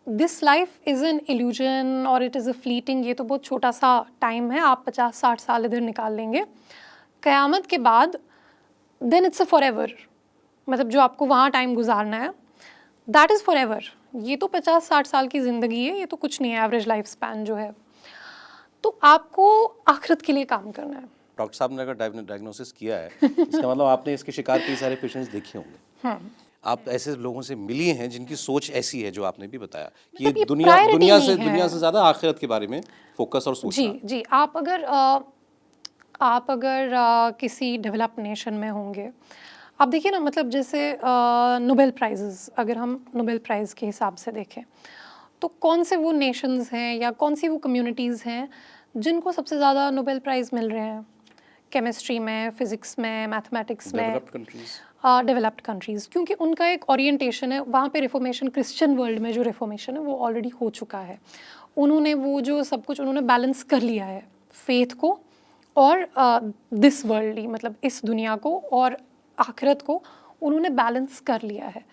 Speaker 3: this life is an illusion और इट इज़ अ फ्लीटिंग, ये तो बहुत छोटा सा टाइम है, आप 50-60 साल इधर निकाल लेंगे। क़यामत के बाद then it's a forever, मतलब जो आपको वहाँ टाइम गुजारना है दैट इज़ फॉर एवर। ये तो 50-60 साल की ज़िंदगी है, ये तो कुछ नहीं है, एवरेज लाइफ स्पैन जो है। तो आपको आखिरत के लिए काम करना है।
Speaker 2: डॉक्टर साहब ने अगर डायग्नोसिस किया है इसका मतलब आपने इसके शिकार कई सारे पेशेंट्स देखे होंगे। आप ऐसे लोगों से मिली हैं जिनकी सोच ऐसी है जो आपने भी बताया कि
Speaker 3: मतलब ये
Speaker 2: दुनिया
Speaker 3: priority
Speaker 2: दुनिया
Speaker 3: नहीं
Speaker 2: से
Speaker 3: है।
Speaker 2: दुनिया से ज़्यादा आखिरत के बारे में फोकस और सोचना।
Speaker 3: जी जी, आप अगर किसी डेवलप्ड नेशन में होंगे, आप देखिए ना, मतलब जैसे नोबेल प्राइजेस, अगर हम नोबेल प्राइज़ के हिसाब से देखें तो कौन से वो नेशंस हैं या कौन सी वो कम्युनिटीज़ हैं जिनको सबसे ज़्यादा नोबेल प्राइज़ मिल रहे हैं? केमिस्ट्री में, फिज़िक्स में, मैथमेटिक्स में,
Speaker 2: डेवलप्ड कंट्रीज।
Speaker 3: डेवलप्ड कंट्रीज़, क्योंकि उनका एक ओरिएंटेशन है वहाँ पे। रिफॉर्मेशन, क्रिश्चियन वर्ल्ड में जो रिफॉर्मेशन है वो ऑलरेडी हो चुका है। उन्होंने वो जो सब कुछ उन्होंने बैलेंस कर लिया है, फेथ को और दिस वर्ल्डली, मतलब इस दुनिया को और आखिरत को उन्होंने बैलेंस कर लिया है।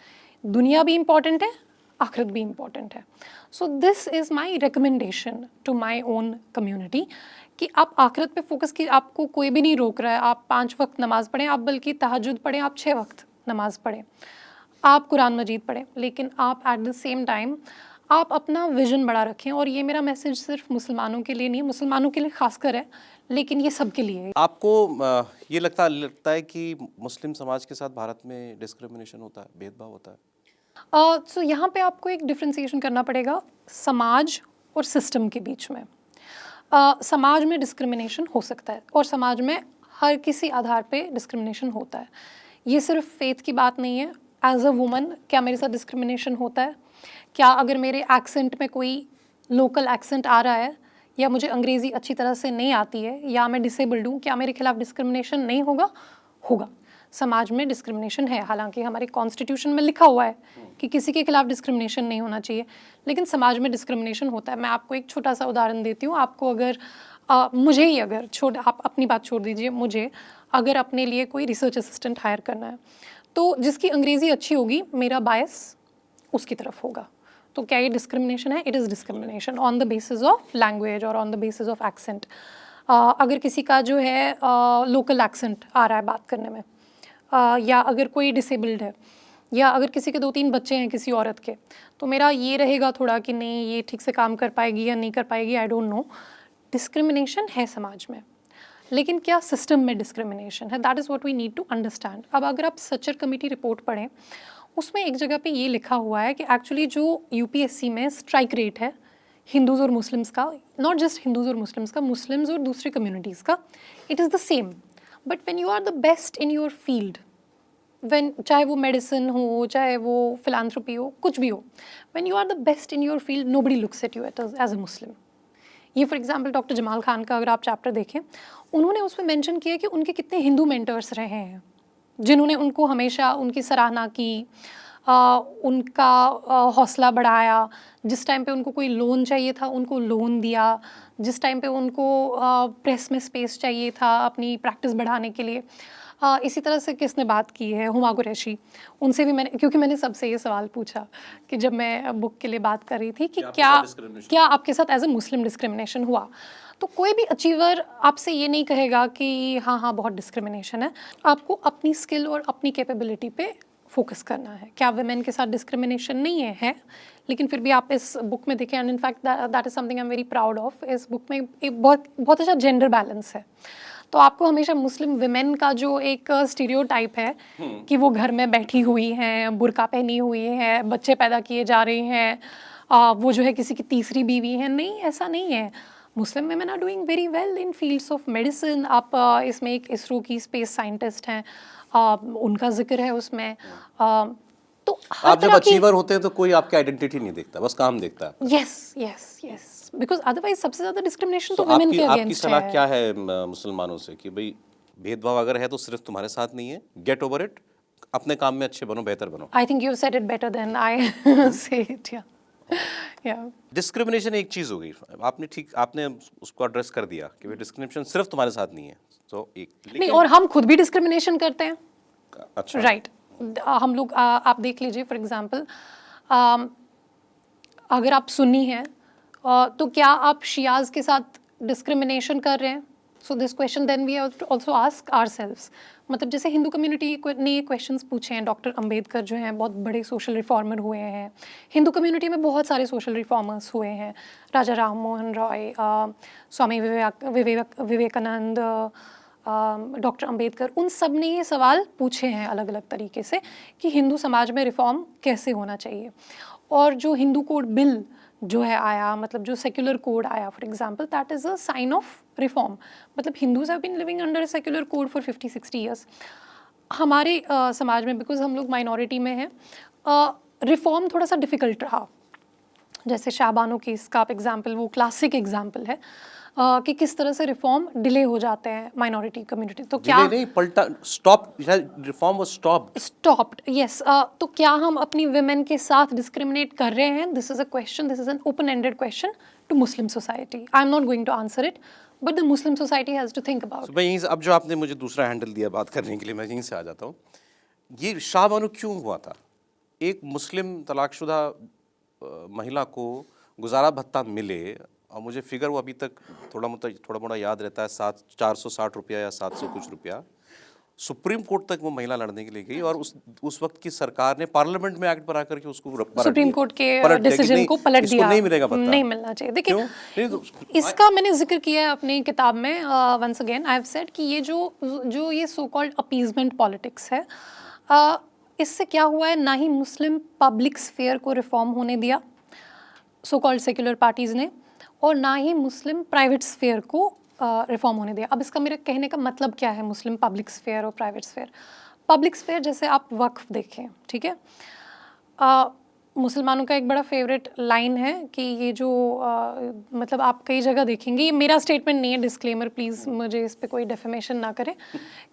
Speaker 3: दुनिया भी इम्पॉर्टेंट है, आखिरत भी इम्पॉर्टेंट है। So this is my recommendation to my own community कि आप आखिरत पे फोकस की, आपको कोई भी नहीं रोक रहा है। आप 5 वक्त नमाज पढ़ें, आप बल्कि तहज्जुद पढ़ें, आप 6 वक्त नमाज पढ़ें, आप कुरान मजीद पढ़ें, लेकिन आप एट द सेम टाइम आप अपना विजन बड़ा रखें। और ये मेरा मैसेज सिर्फ मुसलमानों के लिए नहीं, मुसलमानों के लिए खासकर है, लेकिन ये सबके लिए है।
Speaker 2: आपको ये लगता है कि मुस्लिम समाज के साथ भारत में डिस्क्रिमिनेशन होता है, भेदभाव होता है?
Speaker 3: सो यहाँ पे आपको एक डिफ्रेंसिएशन करना पड़ेगा समाज और सिस्टम के बीच में। समाज में डिस्क्रिमिनेशन हो सकता है और समाज में हर किसी आधार पे डिस्क्रिमिनेशन होता है। ये सिर्फ फेथ की बात नहीं है। एज अ वुमन क्या मेरे साथ डिस्क्रिमिनेशन होता है? क्या अगर मेरे एक्सेंट में कोई लोकल एक्सेंट आ रहा है या मुझे अंग्रेज़ी अच्छी तरह से नहीं आती है या मैं डिसेबल्ड हूँ, क्या मेरे खिलाफ डिस्क्रिमिनेशन नहीं होगा? होगा। समाज में डिस्क्रिमिनेशन है, हालांकि हमारे कॉन्स्टिट्यूशन में लिखा हुआ है कि किसी के खिलाफ डिस्क्रिमिनेशन नहीं होना चाहिए, लेकिन समाज में डिस्क्रिमिनेशन होता है। मैं आपको एक छोटा सा उदाहरण देती हूँ। आपको अगर मुझे ही अगर आप अपनी बात छोड़ दीजिए, मुझे अगर अपने लिए कोई रिसर्च असिस्टेंट हायर करना है तो जिसकी अंग्रेज़ी अच्छी होगी मेरा बायस उसकी तरफ होगा। तो क्या ये डिस्क्रिमिनेशन है? It is discrimination on the basis of language और on the basis of accent. अगर किसी का जो है लोकल एक्सेंट आ रहा है बात करने में, या अगर कोई डिसेबल्ड है, या अगर किसी के 2-3 बच्चे हैं किसी औरत के, तो मेरा ये रहेगा थोड़ा कि नहीं ये ठीक से काम कर पाएगी या नहीं कर पाएगी, आई डोंट नो। डिस्क्रिमिनेशन है समाज में, लेकिन क्या सिस्टम में डिस्क्रिमिनेशन है? That is what we need to understand. अब अगर आप सच्चर कमेटी रिपोर्ट पढ़ें, उसमें एक जगह पे ये लिखा हुआ है कि एक्चुअली जो यूपीएससी में स्ट्राइक रेट है हिंदूज़ और मुस्लिम्स का, नॉट जस्ट हिंदूज़ और मुस्लिम्स का, मुस्लिम्स और दूसरी कम्युनिटीज़ का, it is the same. But when you are the best in your field, when, चाहे वो मेडिसिन हो, चाहे वो फिलांथ्रोपी हो, कुछ भी हो, when you are the best in your field nobody looks at you as a Muslim. ये for example doctor Jamal Khan का अगर आप चैप्टर देखें, उन्होंने उसमें मेंशन किया कि उनके कितने हिंदू मेंटर्स रहे हैं जिन्होंने उनको हमेशा उनकी सराहना की, उनका हौसला बढ़ाया। जिस टाइम पे उनको कोई लोन चाहिए था उनको लोन दिया, जिस टाइम पे उनको प्रेस में स्पेस चाहिए था अपनी प्रैक्टिस बढ़ाने के लिए। इसी तरह से किसने बात की है, हुमा कुरैशी, उनसे भी मैंने, क्योंकि मैंने सबसे ये सवाल पूछा कि जब मैं बुक के लिए बात कर रही थी कि क्या आपके साथ एज ए मुस्लिम डिस्क्रिमिनेशन हुआ, तो कोई भी अचीवर आपसे ये नहीं कहेगा कि हाँ हाँ बहुत डिस्क्रिमिनेशन है। आपको अपनी स्किल और अपनी कैपेबिलिटी पे फोकस करना है। क्या वुमेन के साथ डिस्क्रिमिनेशन नहीं है, लेकिन फिर भी आप इस बुक में देखें, and in fact that is something I am very proud of. इस बुक में एक बहुत अच्छा जेंडर बैलेंस है। तो आपको हमेशा मुस्लिम विमेन का जो एक स्टीरियोटाइप है कि वो घर में बैठी हुई हैं, बुर्का पहनी हुई है, बच्चे पैदा किए जा रहे हैं, वो जो है किसी की तीसरी बीवी है, नहीं, ऐसा नहीं है। Muslim women are doing very well in fields of medicine. आप इसमें एक इसरो की स्पेस साइंटिस्ट हैं, उनका जिक्र है उसमें। तो हर
Speaker 2: आप जब
Speaker 3: तरह की,
Speaker 2: अचीवर होते हैं तो कोई आपकी आइडेंटिटी नहीं देखता, बस काम देखता है।
Speaker 3: Yes yes yes, because otherwise सबसे ज़्यादा डिस्क्रिमिनेशन
Speaker 2: तो
Speaker 3: तो वुमेन के
Speaker 2: आपकी
Speaker 3: अगेंस्ट
Speaker 2: सलाह
Speaker 3: है।
Speaker 2: क्या है मुसलमानों से कि भाई भेदभाव अगर है तो सिर्फ तुम्हारे साथ नहीं है, गेट ओवर इट, अपने काम में अच्छे बनो, बेहतर बनो।
Speaker 3: I think you said it better than I say it. या
Speaker 2: डिस्क्रिमिनेशन एक चीज़ होगी, आपने उसको एड्रेस कर दिया कि भाई डिस्क्रिमिनेशन सिर्फ तुम्हारे साथ नहीं है, तो एक
Speaker 3: नहीं, और हम खुद भी डिस्क्रिमिनेशन करते हैं,
Speaker 2: अच्छा
Speaker 3: राइट। हम लोग आप देख लीजिए फॉर एग्जांपल, अगर आप सुन्नी हैं तो क्या आप शियाज के साथ डिस्क्रिमिनेशन कर रहे हैं? So this question then we also ask ourselves. मतलब जैसे हिंदू कम्युनिटी ने ये क्वेश्चंस पूछे हैं, डॉक्टर अंबेडकर जो हैं बहुत बड़े सोशल रिफॉर्मर हुए हैं, हिंदू कम्युनिटी में बहुत सारे सोशल रिफॉर्मर्स हुए हैं, राजा राम मोहन रॉय, स्वामी विवेकानंद, डॉक्टर अंबेडकर, उन सब ने ये सवाल पूछे हैं अलग अलग तरीके से कि हिंदू समाज में रिफॉर्म कैसे होना चाहिए। और जो हिंदू कोड बिल जो है आया, मतलब जो सेक्युलर कोड आया for example, that is a sign of reform. मतलब Hindus have been living under secular code for 50-60 years. हमारे समाज में, बिकॉज हम लोग माइनॉरिटी में हैं, रिफॉर्म थोड़ा सा डिफ़िकल्ट रहा। जैसे शाहबानो केस का आप एग्जाम्पल, वो क्लासिक एग्जाम्पल है कि किस तरह से रिफॉर्म डिले हो जाते हैं माइनॉरिटी कम्युनिटी। तो क्या
Speaker 2: नहीं पलटा, stop, reform was
Speaker 3: stopped, yes. तो क्या हम अपनी विमेन के साथ डिस्क्रिमिनेट कर रहे हैं? This is a question, this is an open ended question to Muslim society. I am not going to answer it, but the Muslim society has to think about.
Speaker 2: मैं यहीं से, अब जो आपने मुझे दूसरा हैंडल दिया बात करने के लिए, मैं यहीं से आ जाता हूँ। ये शाहबानो क्यों हुआ था? एक मुस्लिम तलाकशुदा महिला को गुजारा भत्ता मिले, और मुझे फिगर वो अभी तक थोड़ा मोड़ा याद रहता है, 460 रुपया या 700 कुछ रुपया। सुप्रीम कोर्ट तक वो महिला लड़ने के लिए गई, और उस वक्त की सरकार ने पार्लियामेंट में एक्ट बना करके उसको
Speaker 3: सुप्रीम कोर्ट के डिसीजन को पलट दिया,
Speaker 2: नहीं मिलेगा भत्ता,
Speaker 3: नहीं मिलना चाहिए। देखिए,
Speaker 2: क्यों?
Speaker 3: इसका मैंने जिक्र किया है अपनी किताब में। Once again I have said कि ये जो ये सो कॉल्ड अपीजमेंट पॉलिटिक्स है, इससे क्या हुआ है, ना ही मुस्लिम पब्लिक स्फेयर को रिफॉर्म होने दिया सो कॉल्ड सेक्युलर पार्टीज़ ने, और ना ही मुस्लिम प्राइवेट स्फेयर को रिफॉर्म होने दिया। अब इसका मेरे कहने का मतलब क्या है, मुस्लिम पब्लिक स्फेयर और प्राइवेट स्फेयर? पब्लिक स्फेयर, जैसे आप वक्फ देखें, ठीक है, मुसलमानों का एक बड़ा फेवरेट लाइन है कि ये जो मतलब आप कई जगह देखेंगे, ये मेरा स्टेटमेंट नहीं है, डिस्क्लेमर प्लीज़, मुझे इस पे कोई डेफेमेशन ना करें,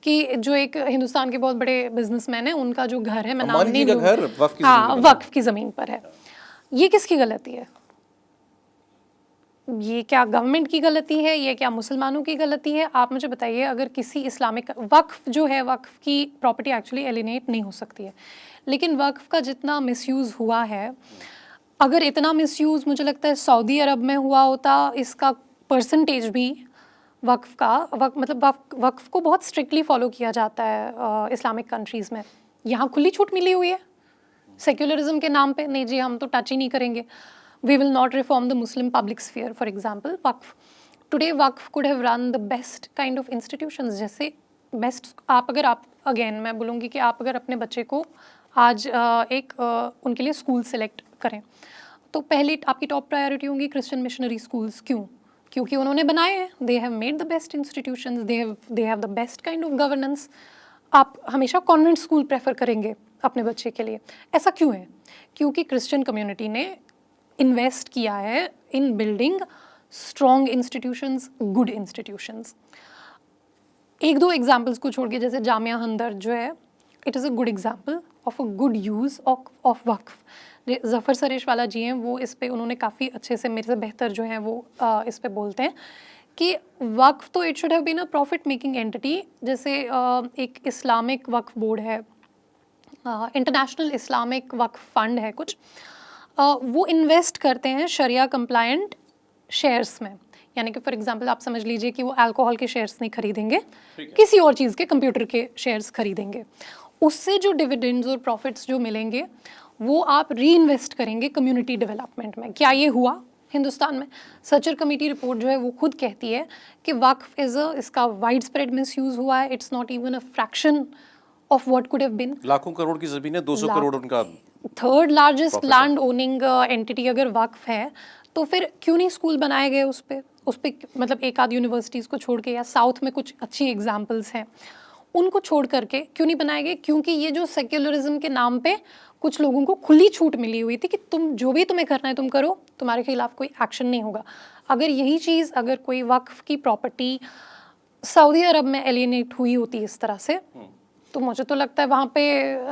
Speaker 3: कि जो एक हिंदुस्तान के बहुत बड़े बिजनेसमैन है, उनका जो घर है, मैं नाम नहीं लूँगी, हाँ, वक्फ की ज़मीन पर है। ये किसकी गलती है? ये क्या गवर्नमेंट की गलती है? ये क्या मुसलमानों की गलती है? आप मुझे बताइए। अगर किसी इस्लामिक वक्फ जो है, वक्फ की प्रॉपर्टी एक्चुअली एलिनेट नहीं हो सकती है, लेकिन वक्फ का जितना मिसयूज़ हुआ है, अगर इतना मिसयूज़ मुझे लगता है सऊदी अरब में हुआ होता, इसका परसेंटेज भी वक्फ का मतलब वक्फ को बहुत स्ट्रिक्टली फॉलो किया जाता है इस्लामिक कंट्रीज़ में। यहाँ खुली छूट मिली हुई है सेक्युलरिज्म के नाम पे, नहीं जी हम तो टच ही नहीं करेंगे, we will not reform the Muslim public sphere. For example, Waqf. Today, Waqf could have run the best kind of institutions. जैसे बेस्ट, आप अगेन मैं बोलूँगी कि आप अगर अपने बच्चे को आज उनके लिए स्कूल सेलेक्ट करें, तो पहली आपकी टॉप प्रायोरिटी होंगी क्रिश्चियन मिशनरी स्कूल्स। क्यों? क्योंकि उन्होंने बनाए हैं, they have made the best institutions, they have the best kind of governance. आप हमेशा कॉन्वेंट स्कूल प्रेफर करेंगे अपने बच्चे के लिए। ऐसा क्यों है? क्योंकि क्रिश्चियन कम्युनिटी ने इन्वेस्ट किया है इन building strong institutions, good institutions. एक दो एग्जाम्पल्स को छोड़ के, जैसे जामिया हमदर्द जो है, it is a good example of a good use of waqf. Zafar Sareshwala ji हैं, वो इस पे उन्होंने काफ़ी अच्छे से, मेरे से बेहतर जो हैं वो इस पे बोलते हैं कि वक्फ तो it should have been a profit making entity. जैसे एक इस्लामिक वक्फ बोर्ड है, इंटरनेशनल इस्लामिक वक्फ फंड है कुछ, वो इन्वेस्ट करते हैं शरिया कंप्लायंट शेयर्स में। यानी कि फॉर एग्जांपल आप समझ लीजिए कि वो अल्कोहल के शेयर्स नहीं खरीदेंगे, किसी और चीज़ के, कंप्यूटर के शेयर्स खरीदेंगे। उससे जो डिविडेंड्स और प्रॉफिट्स जो मिलेंगे वो आप री इन्वेस्ट करेंगे कम्युनिटी डेवलपमेंट में। क्या ये हुआ हिंदुस्तान में? सचर कमेटी रिपोर्ट जो है वो खुद कहती है कि वक्फ इसका वाइड स्प्रेड मिसयूज़ हुआ है। It's not even a fraction of what could have been.
Speaker 2: लाखों करोड़ की ज़मीन है, 200 करोड़ उनका
Speaker 3: third largest land owning entity अगर वक्फ है, तो फिर क्यों नहीं स्कूल बनाए गए उस पे मतलब एक आध यूनिवर्सिटीज़ को छोड़ के, या साउथ में कुछ अच्छी एग्जांपल्स हैं उनको छोड़ करके क्यों नहीं बनाए गए? क्योंकि ये जो सेक्युलरिज्म के नाम पे कुछ लोगों को खुली छूट मिली हुई थी कि तुम जो भी तुम्हें करना है तुम करो, तुम्हारे खिलाफ कोई एक्शन नहीं होगा। अगर यही चीज़, अगर कोई वक्फ की प्रॉपर्टी सऊदी अरब में एलिनेट हुई होती इस तरह से, तो मुझे तो लगता है वहाँ पे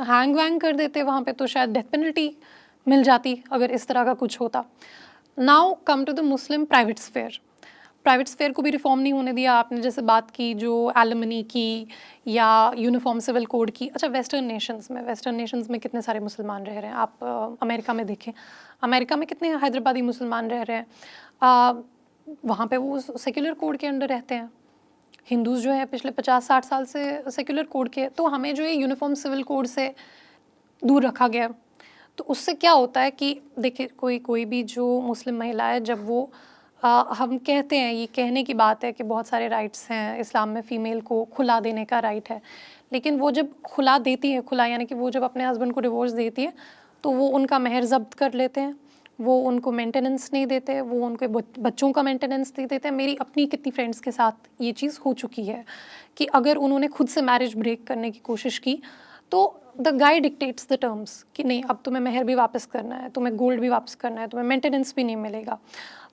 Speaker 3: हैंग वैंग कर देते, वहाँ पे तो शायद डेथ पेनल्टी मिल जाती अगर इस तरह का कुछ होता। Now come to the Muslim private sphere. Private sphere को भी रिफॉर्म नहीं होने दिया। आपने जैसे बात की जो एलिमनी की या यूनिफॉर्म सिविल कोड की, अच्छा वेस्टर्न नेशंस में कितने सारे मुसलमान रह रहे हैं। आप अमेरिका में देखें, अमेरिका में कितने हैदराबादी मुसलमान रह रहे हैं। वहाँ पे वो सेक्युलर कोड के अंडर रहते हैं। हिंदूज़ जो है पिछले 50-60 साल से सेक्युलर कोड के, तो हमें जो है यूनिफॉर्म सिविल कोड से दूर रखा गया। तो उससे क्या होता है कि देखिए कोई भी जो मुस्लिम महिला है, जब वो हम कहते हैं, ये कहने की बात है कि बहुत सारे राइट्स हैं इस्लाम में, फ़ीमेल को खुला देने का राइट है, लेकिन वो जब खुला देती है, खुला यानी कि वो जब अपने हस्बैंड को डिवोर्स देती है तो वो उनका महर ज़ब्त कर लेते हैं, वो उनको मेंटेनेंस नहीं देते, वो उनके बच्चों का मेंटेनेंस नहीं देते। मेरी अपनी कितनी फ्रेंड्स के साथ ये चीज़ हो चुकी है कि अगर उन्होंने खुद से मैरिज ब्रेक करने की कोशिश की तो the guy dictates the terms कि नहीं, अब तुम्हें महर भी वापस करना है, तुम्हें गोल्ड भी वापस करना है, तुम्हें मेंटेनेंस भी नहीं मिलेगा।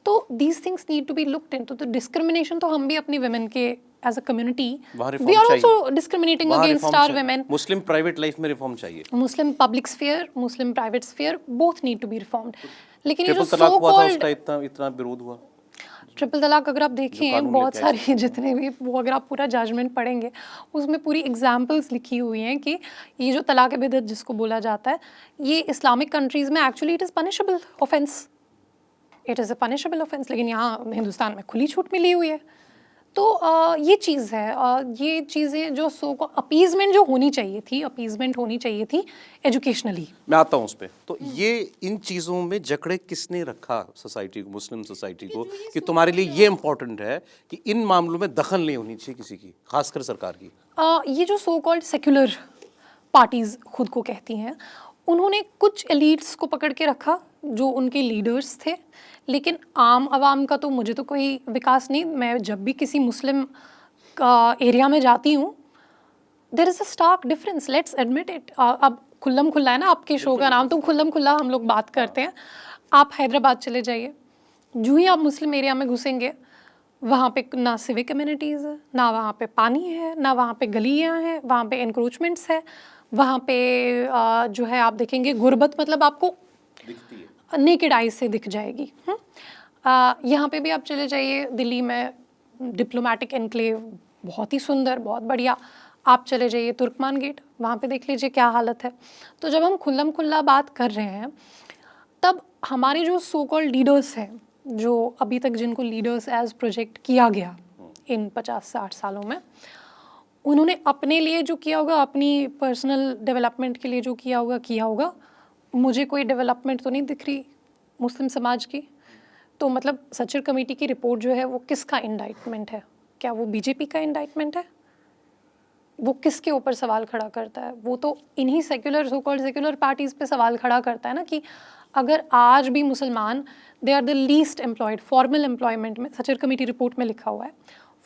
Speaker 3: तो these things need to be looked into. तो डिस्क्रिमिनेशन तो हम भी अपनी वुमेन के as a community, we are also discriminating against our women.
Speaker 2: Muslim private life में रिफॉर्म चाहिए,
Speaker 3: Muslim public sphere, Muslim private sphere, both need to be reformed. लेकिन ये जो
Speaker 2: ट्रिपल तलाक
Speaker 3: सो
Speaker 2: हुआ था
Speaker 3: कॉल्ड
Speaker 2: उसका इतना विरोध हुआ।
Speaker 3: ट्रिपल तलाक अगर आप देखें,
Speaker 2: कानून
Speaker 3: बहुत
Speaker 2: लेके आए
Speaker 3: सारी जितने भी, वो अगर आप पूरा जजमेंट पढ़ेंगे उसमें पूरी एग्जाम्पल्स लिखी हुई हैं कि ये जो तलाक बिदअत जिसको बोला जाता है, ये इस्लामिक कंट्रीज़ में actually it is punishable offence, it is a punishable offence, लेकिन यहाँ हिंदुस्तान में खुली छूट मिली हुई है। तो ये चीज़ है, ये चीज़ें जो सो को अपीजमेंट जो होनी चाहिए थी, अपीजमेंट होनी चाहिए थी एजुकेशनली।
Speaker 2: मैं आता हूँ उस पर। तो ये इन चीज़ों में जकड़े किसने रखा सोसाइटी को, मुस्लिम सोसाइटी को, कि तुम्हारे लिए ये इम्पोर्टेंट है कि इन मामलों में दखल नहीं होनी चाहिए किसी की, खासकर सरकार की।
Speaker 3: ये जो सो कॉल्ड सेक्युलर पार्टीज़ खुद को कहती हैं, उन्होंने कुछ एलीट्स को पकड़ के रखा जो उनके लीडर्स थे, लेकिन आम आवाम का तो मुझे तो कोई विकास नहीं। मैं जब भी किसी मुस्लिम एरिया में जाती हूँ, there is a stark difference, let's admit it. अब खुल्लम खुल्ला है ना आपके शो का नाम, तो खुल्लम खुल्ला हम लोग बात करते हैं। आप हैदराबाद चले जाइए, जो ही आप मुस्लिम एरिया में घुसेंगे, वहाँ पे ना सिविक कम्युनिटीज़ है, ना वहाँ पे पानी है, ना वहाँ पे गलियाँ हैं, वहाँ पे एनक्रोचमेंट्स है, वहाँ पे जो है आप देखेंगे गुर्बत, मतलब आपको
Speaker 2: दिखती है,
Speaker 3: नेकेड आई से दिख जाएगी। यहाँ पे भी आप चले जाइए, दिल्ली में डिप्लोमेटिक एनक्लेव बहुत ही सुंदर, बहुत बढ़िया। आप चले जाइए तुर्कमान गेट, वहाँ पे देख लीजिए क्या हालत है। तो जब हम खुल्लम खुल्ला बात कर रहे हैं, तब हमारे जो सो कॉल्ड लीडर्स हैं, जो अभी तक जिनको लीडर्स एज प्रोजेक्ट किया गया इन 50-60 सालों में, उन्होंने अपने लिए जो किया होगा, अपनी पर्सनल डेवलपमेंट के लिए जो किया होगा। मुझे कोई डेवलपमेंट तो नहीं दिख रही मुस्लिम समाज की। तो मतलब सचर कमेटी की रिपोर्ट जो है वो किसका इंडाइटमेंट है? क्या वो बीजेपी का इंडाइटमेंट है? वो किसके ऊपर सवाल खड़ा करता है? वो तो इन्हीं सेक्युलर, सो कॉल्ड सेक्युलर पार्टीज़ पे सवाल खड़ा करता है ना, कि अगर आज भी मुसलमान, they are the least employed formal employment में, सचर कमेटी रिपोर्ट में लिखा हुआ है,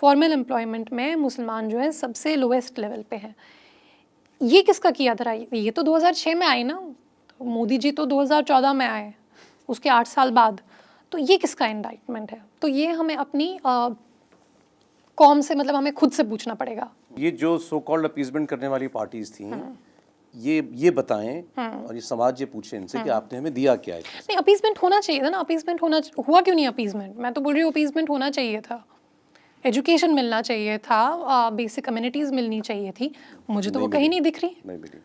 Speaker 3: फॉर्मल एम्प्लॉयमेंट में मुसलमान जो है सबसे लोएस्ट लेवल पे हैं। ये किसका किया था? ये तो 2006 में आई ना, मोदी जी तो 2014 में आए, उसके 8 साल बाद। तो ये किसका इंडाइटमेंट है? तो ये हमें अपनी कौम से, मतलब हमें खुद से पूछना पड़ेगा।
Speaker 2: ये जो सो कॉल्ड अपीजमेंट करने वाली पार्टीज थी, ये बताएं और ये समाज ये पूछे इनसे कि आपने हमें दिया क्या है।
Speaker 3: नहीं, अपीजमेंट होना चाहिए था ना, अपीजमेंट हुआ क्यों नहीं अपीजमेंट? मैं तो बोल रही हूँ अपीजमेंट होना चाहिए था, एजुकेशन मिलना चाहिए था, बेसिक कम्युनिटीज़ मिलनी चाहिए थी। मुझे तो वो कहीं नहीं दिख रही।
Speaker 2: नहीं मिली।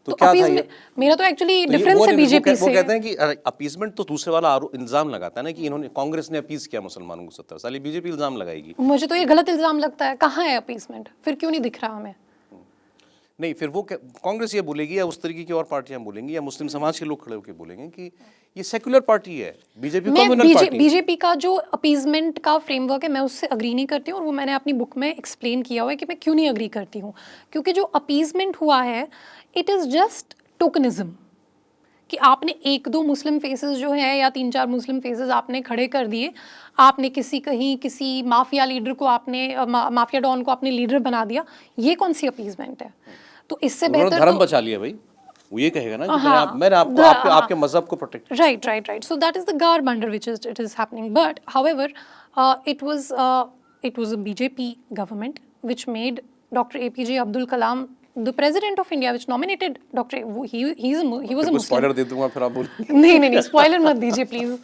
Speaker 2: तो क्या था ये?
Speaker 3: मेरा तो एक्चुअली
Speaker 2: तो
Speaker 3: डिफरेंस है बीजेपी से।
Speaker 2: वो कहते हैं कि अपीजमेंट तो दूसरे वाला इल्जाम लगाता है ना कि इन्होंने, कांग्रेस ने अपीज किया मुसलमानों को 70 साल, बीजेपी इल्जाम लगाएगी।
Speaker 3: मुझे तो ये गलत इल्जाम लगता है। कहाँ है अपीजमेंट? फिर क्यों नहीं दिख रहा हमें?
Speaker 2: नहीं, फिर वो कांग्रेस ये बोलेगी या उस तरीके की और पार्टियां बोलेंगी या मुस्लिम समाज के लोग खड़े होकर बोलेंगे कि ये सेक्युलर पार्टी है, बीजेपी कम्युनल पार्टी है।
Speaker 3: बीजेपी का जो अपीजमेंट का फ्रेमवर्क है, मैं उससे अग्री नहीं करती हूँ, और वो मैंने अपनी बुक में एक्सप्लेन किया हुआ है कि मैं क्यों नहीं अग्री करती हूँ। क्योंकि जो अपीजमेंट हुआ है, इट इज़ जस्ट टोकनिज्म, कि आपने 1-2 मुस्लिम फेसेस जो है, या 3-4 मुस्लिम फेसेस आपने खड़े कर दिए, आपने किसी माफिया लीडर को, आपने माफिया डॉन को आपने लीडर बना दिया। ये कौन सी अपीजमेंट है? तो इससे बेहतर
Speaker 2: धर्म बचा लिया भाई, वो ये कहेगा ना कि मैंने आपके मजहब को protect.
Speaker 3: Right. So that is the garb under which it is happening. But however, it was a BJP government which made Dr. APJ Abdul Kalam the president of India, which nominated Dr. he was a Muslim.
Speaker 2: Spoiler दे दूंगा फिर आप बोल
Speaker 3: नहीं spoiler मत दीजिए please,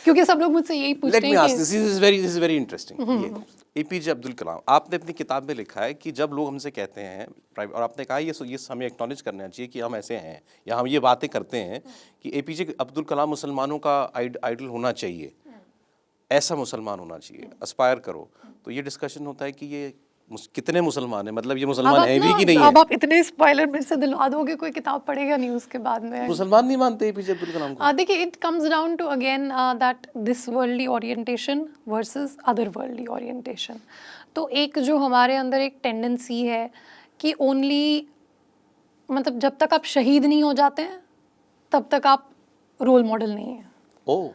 Speaker 3: क्योंकि सब लोग मुझसे यही पूछते
Speaker 2: लेट मी
Speaker 3: हैं
Speaker 2: आस्क,
Speaker 3: कि
Speaker 2: दिस इज वेरी इंटरेस्टिंग। ये एपीजे अब्दुल कलाम, आपने अपनी किताब में लिखा है कि जब लोग हमसे कहते हैं प्राइवेट, और आपने कहा ये हमें एक्नॉलेज करना चाहिए कि हम ऐसे हैं या हम ये बातें करते हैं कि एपीजे अब्दुल कलाम मुसलमानों का आइडल होना चाहिए, ऐसा मुसलमान होना चाहिए, एस्पायर करो, तो ये डिस्कशन होता है कि ये कितने मुसलमान हैं, मतलब ये मुसलमान हैं भी कि नहीं
Speaker 3: अब
Speaker 2: है।
Speaker 3: आप इतने स्पॉइलर मेरे से दिलवा दोगे, कोई किताब पढ़ेगा नहीं उसके बाद में।
Speaker 2: मुसलमान नहीं मानते एपीजे अब्दुल कलाम को।
Speaker 3: देखिए, it comes down to again that this worldly orientation versus other worldly orientation. तो एक जो हमारे अंदर एक टेंडेंसी है कि ओनली, मतलब जब तक आप शहीद नहीं हो जाते हैं तब तक आप रोल मॉडल नहीं है।
Speaker 2: ओह,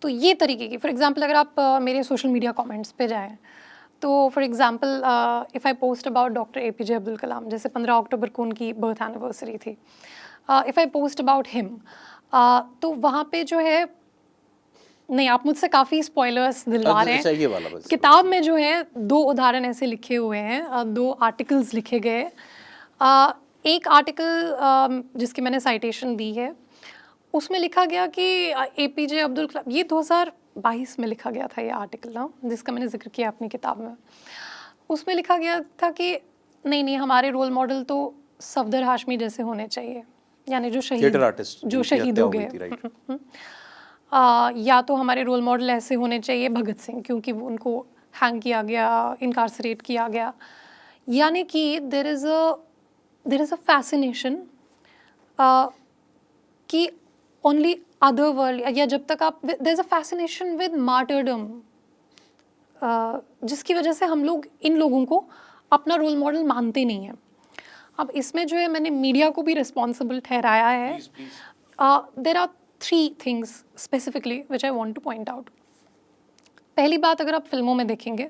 Speaker 3: तो ये तरीके की, फॉर एग्जांपल अगर आप मेरे सोशल मीडिया कमेंट्स पे जाएं, तो for example if I post about doctor APJ Abdul Kalam, जैसे 15 अक्टूबर को उनकी बर्थ एनिवर्सरी थी, if I post about him, तो वहाँ पे जो है, नहीं आप मुझसे काफ़ी स्पॉयलर्स दिलवा रहे हैं।
Speaker 2: ये वाला बस।
Speaker 3: किताब में जो है 2 उदाहरण ऐसे लिखे हुए हैं, 2 आर्टिकल्स लिखे गए। एक आर्टिकल जिसकी मैंने साइटेशन दी है, उसमें लिखा गया कि एपीजे अब्दुल कलाम, ये 2022 में लिखा गया था ये आर्टिकल ना, जिसका मैंने जिक्र किया अपनी किताब में। उसमें लिखा गया था कि नहीं हमारे रोल मॉडल तो सफदर हाशमी जैसे होने चाहिए, यानी जो
Speaker 2: थिएटर आर्टिस्ट
Speaker 3: जो शहीद हो गए। या तो हमारे रोल मॉडल ऐसे होने चाहिए भगत सिंह, क्योंकि वो उनको हैंग किया गया, इनकार्सरेट किया गया। यानी कि देयर इज़ अ फैसिनेशन कि ओनली अदर वर्ल्ड, या जब तक आप, there is a fascination with martyrdom, जिसकी वजह से हम लोग इन लोगों को अपना रोल मॉडल मानते नहीं हैं। अब इसमें जो है मैंने मीडिया को भी रिस्पॉन्सिबल ठहराया है। There are 3 things specifically which I want to point out. पहली बात, अगर आप फिल्मों में देखेंगे,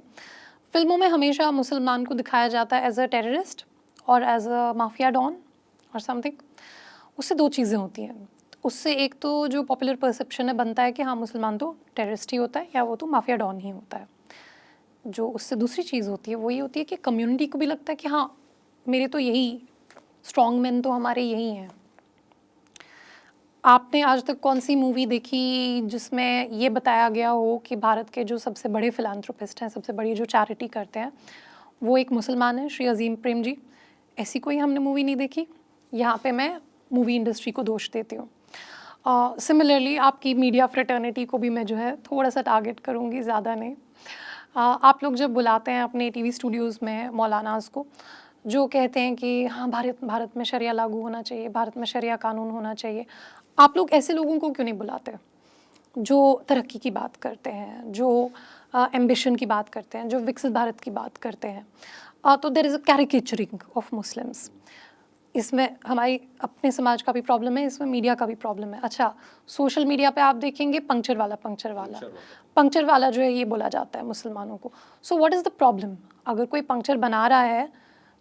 Speaker 3: फिल्मों में हमेशा मुसलमान को दिखाया जाता है एज अ टेररिस्ट और एज अ माफिया डॉन और समथिंग। उससे 2 चीज़ें होती हैं। उससे एक तो जो पॉपुलर परसेप्शन है बनता है कि हाँ मुसलमान तो टेररिस्ट ही होता है या वो तो माफिया डॉन ही होता है। जो उससे दूसरी चीज़ होती है वो ये होती है कि कम्युनिटी को भी लगता है कि हाँ मेरे तो यही स्ट्रॉन्ग मैन तो हमारे यही हैं। आपने आज तक कौन सी मूवी देखी जिसमें ये बताया गया हो कि भारत के जो सबसे बड़े फिलांथ्रोपिस्ट हैं, सबसे बड़ी जो चैरिटी करते हैं, वो एक मुसलमान है, श्री अजीम प्रेम जी? ऐसी कोई हमने मूवी नहीं देखी। यहाँ पे मैं मूवी इंडस्ट्री को दोष देती हूँ। सिमिलरली आपकी मीडिया फ्रेटर्निटी को भी मैं जो है थोड़ा सा टारगेट करूँगी, ज़्यादा नहीं। आप लोग जब बुलाते हैं अपने टीवी स्टूडियोज़ में मौलानाज को, जो कहते हैं कि हाँ भारत में शरिया लागू होना चाहिए, भारत में शरिया कानून होना चाहिए, आप लोग ऐसे लोगों को क्यों नहीं बुलाते जो तरक्की की बात करते हैं, जो एम्बिशन की बात करते हैं, जो विकसित भारत की बात करते हैं? तो there is a caricaturing of Muslims. इसमें हमारी अपने समाज का भी प्रॉब्लम है, इसमें मीडिया का भी प्रॉब्लम है। अच्छा, सोशल मीडिया पे आप देखेंगे पंक्चर वाला जो है ये बोला जाता है मुसलमानों को। So what is the problem? अगर कोई पंक्चर बना रहा है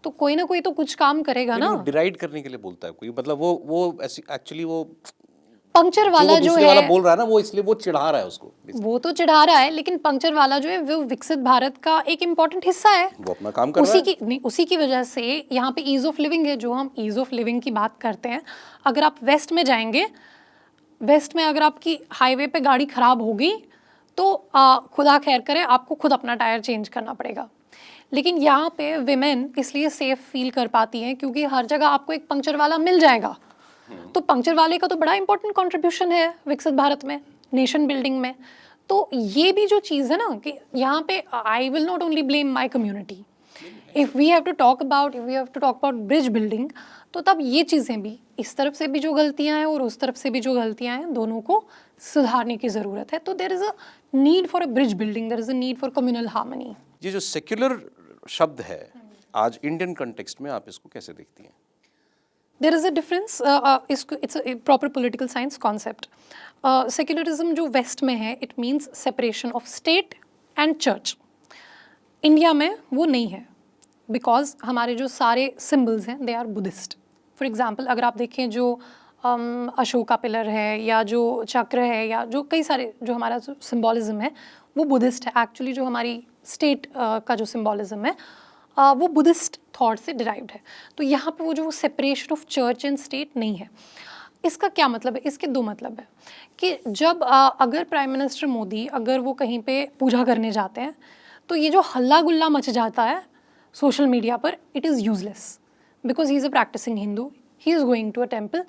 Speaker 3: तो कोई ना कोई तो कुछ काम करेगा ना।
Speaker 2: डिराइड करने के लिए बोलता है कोई, मतलब वो एक्चुअली वो
Speaker 3: पंक्चर वाला जो है
Speaker 2: वाला बोल रहा है ना, वो इसलिए वो चिढ़ा रहा है उसको।
Speaker 3: वो तो चिढ़ा रहा है, लेकिन पंक्चर वाला जो है वो विकसित भारत का एक इम्पॉर्टेंट हिस्सा है।
Speaker 2: वो अपना काम कर रहा है।
Speaker 3: उसी की वजह से यहाँ पे ईज ऑफ लिविंग है। जो हम ईज ऑफ लिविंग की बात करते हैं, अगर आप वेस्ट में जाएंगे, वेस्ट में अगर आपकी हाईवे पे गाड़ी खराब होगी तो खुदा खैर करे आपको खुद अपना टायर चेंज करना पड़ेगा। लेकिन यहाँ पे विमेन इसलिए सेफ फील कर पाती हैं क्योंकि हर जगह आपको एक पंक्चर वाला मिल जाएगा। तो पंक्चर वाले का तो बड़ा इंपॉर्टेंट कंट्रीब्यूशन है विकसित भारत में, नेशन बिल्डिंग में। तो ये भी जो चीज़ है ना कि यहाँ पे I will not only blame my community, if we have to talk about bridge building, तो तब ये चीज़ें भी, इस तरफ से भी जो गलतियाँ हैं और उस तरफ से भी जो गलतियाँ हैं, दोनों को सुधारने की ज़रूरत है। तो there is a need for a bridge building, there is a need for communal harmony.
Speaker 2: ये जो सेक्युलर शब्द है आज इंडियन कंटेक्स्ट में, आप इसको कैसे देखती हैं?
Speaker 3: There is a difference. It's a proper political science concept. Secularism जो वेस्ट में है, it means separation of state and church. India में वो नहीं है, because हमारे जो सारे symbols हैं they are Buddhist. For example, अगर आप देखें जो अशोका पिलर है या जो चक्र है या जो कई सारे जो हमारा सिम्बॉलिज्म है वो बुद्धिस्ट है। एक्चुअली जो हमारी स्टेट का जो सिम्बॉलिज्म है वो बुद्धिस्ट थॉट से डिराइव्ड है। तो यहाँ पे वो जो separation of church and state नहीं है। इसका क्या मतलब है? इसके दो मतलब है कि जब अगर प्राइम मिनिस्टर मोदी अगर वो कहीं पे पूजा करने जाते हैं तो ये जो हल्ला गुल्ला मच जाता है सोशल मीडिया पर, it is useless because he is a practicing Hindu, he is going to a temple,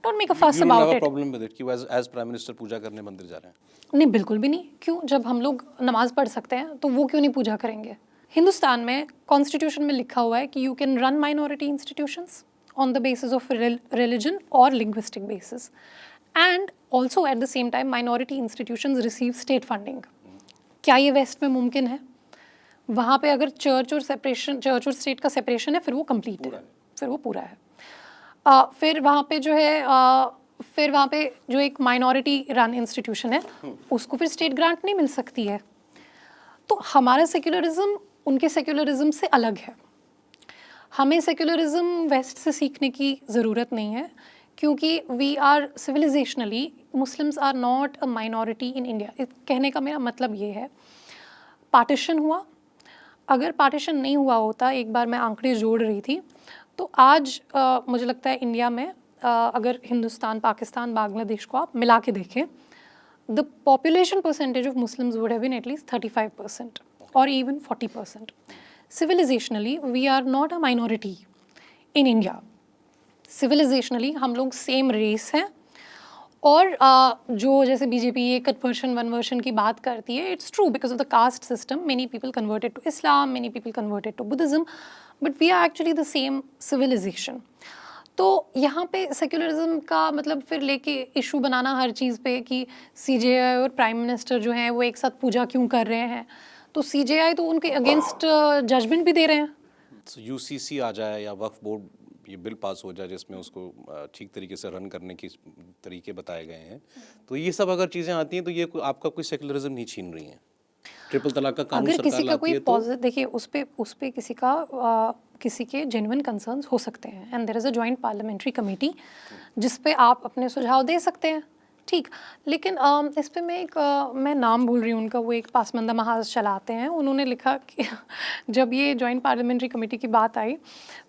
Speaker 3: don't make a fuss about it.
Speaker 2: Problem with it कि वो एज प्राइम मिनिस्टर पूजा करने मंदिर जा रहे हैं?
Speaker 3: नहीं, बिल्कुल भी नहीं। क्यों? जब हम लोग नमाज पढ़ सकते हैं तो वो क्यों नहीं पूजा करेंगे? हिंदुस्तान में कॉन्स्टिट्यूशन में लिखा हुआ है कि you can run minority institutions on the basis of religion और linguistic basis, and also at the same time minority institutions receive state funding. क्या ये वेस्ट में मुमकिन है? वहाँ पे अगर चर्च और स्टेट का सेपरेशन है फिर वो कंप्लीट है, फिर वो पूरा है। फिर वहाँ पे जो है फिर वहाँ पे जो एक माइनॉरिटी रन इंस्टीट्यूशन है उसको फिर स्टेट ग्रांट नहीं मिल सकती है। तो हमारा सेक्युलरिज्म उनके सेक्युलरिज्म से अलग है। हमें सेक्युलरिज्म वेस्ट से सीखने की ज़रूरत नहीं है क्योंकि we are civilizationally, Muslims are not a minority in India. कहने का मेरा मतलब ये है, पार्टीशन हुआ, अगर पार्टीशन नहीं हुआ होता, एक बार मैं आंकड़े जोड़ रही थी, तो आज मुझे लगता है इंडिया में अगर हिंदुस्तान, पाकिस्तान, बांग्लादेश को आप मिला के देखें, the population percentage of Muslims would have been at least 35% और even 40%. Civilizationally, we are not a minority in India. Civilizationally हम लोग सेम रेस हैं, और जो जैसे बीजेपी ये कन्वर्शन वनवर्शन की बात करती है, it's true because of the caste system many people converted to Islam, many people converted to Buddhism, but we are actually the same civilization. तो यहाँ पे सेक्युलरिज्म का मतलब फिर लेके इशू बनाना हर चीज़ पे कि सीजेआई और प्राइम मिनिस्टर जो हैं वो एक साथ पूजा क्यों कर रहे हैं, तो सीजेआई तो उनके अगेंस्ट जजमेंट भी दे रहे हैं।
Speaker 2: यूसीसी आ जाए या वक्फ बोर्ड ये बिल पास हो जाए जिसमें उसको ठीक तरीके से रन करने के तरीके बताए गए हैं, तो ये सब अगर चीज़ें आती हैं तो ये आपका कोई सेक्युलरिज्म नहीं छीन रही हैं। ट्रिपल तलाक का कानून
Speaker 3: अगर किसी का कोई
Speaker 2: तो
Speaker 3: देखिए उस पे किसी के जेन्युइन कंसर्न्स हो सकते हैं, and there is a joint parliamentary committee जिस पे आप अपने सुझाव दे सकते हैं, ठीक। लेकिन इस पे मैं नाम भूल रही हूँ उनका, वो एक पासमंदा महाज चलाते हैं, उन्होंने लिखा कि जब ये जॉइंट पार्लियामेंट्री कमेटी की बात आई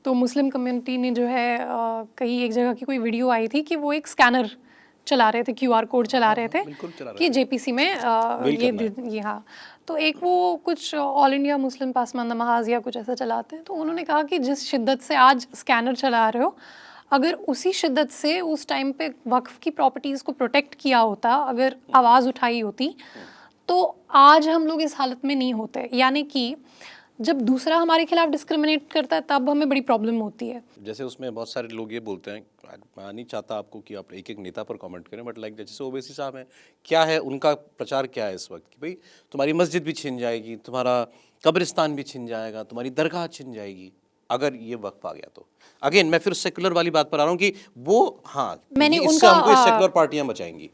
Speaker 3: तो मुस्लिम कम्युनिटी ने जो है कहीं एक जगह की कोई वीडियो आई थी कि वो एक स्कैनर चला रहे थे, QR कोड चला रहे थे कि JPC में ये हाँ, तो एक वो कुछ ऑल इंडिया मुस्लिम पासमानदा महाज या कुछ ऐसा चलाते हैं, तो उन्होंने कहा कि जिस शिद्दत से आज स्कैनर चला रहे हो, अगर उसी शिद्दत से उस टाइम पे वक्फ की प्रॉपर्टीज़ को प्रोटेक्ट किया होता, अगर आवाज़ उठाई होती, तो आज हम लोग इस हालत में नहीं होते। यानी कि जब दूसरा हमारे खिलाफ डिस्क्रिमिनेट करता है तब हमें बड़ी प्रॉब्लम होती है।
Speaker 2: जैसे उसमें बहुत सारे लोग ये बोलते हैं, मैं नहीं चाहता आपको कि आप एक एक नेता पर कमेंट करें, बट लाइक जैसे ओवैसी साहब हैं, क्या है उनका प्रचार क्या है इस वक्त कि भाई तुम्हारी मस्जिद भी छिन जाएगी, तुम्हारा कब्रिस्तान भी छिन जाएगा, तुम्हारी दरगाह छिन जाएगी अगर ये वक्त आ गया तो। अगेन मैं फिर सेकुलर वाली बात पर आ रहा हूँ कि वो हाँ इससे हमको सेकुलर पार्टियां बचाएंगी।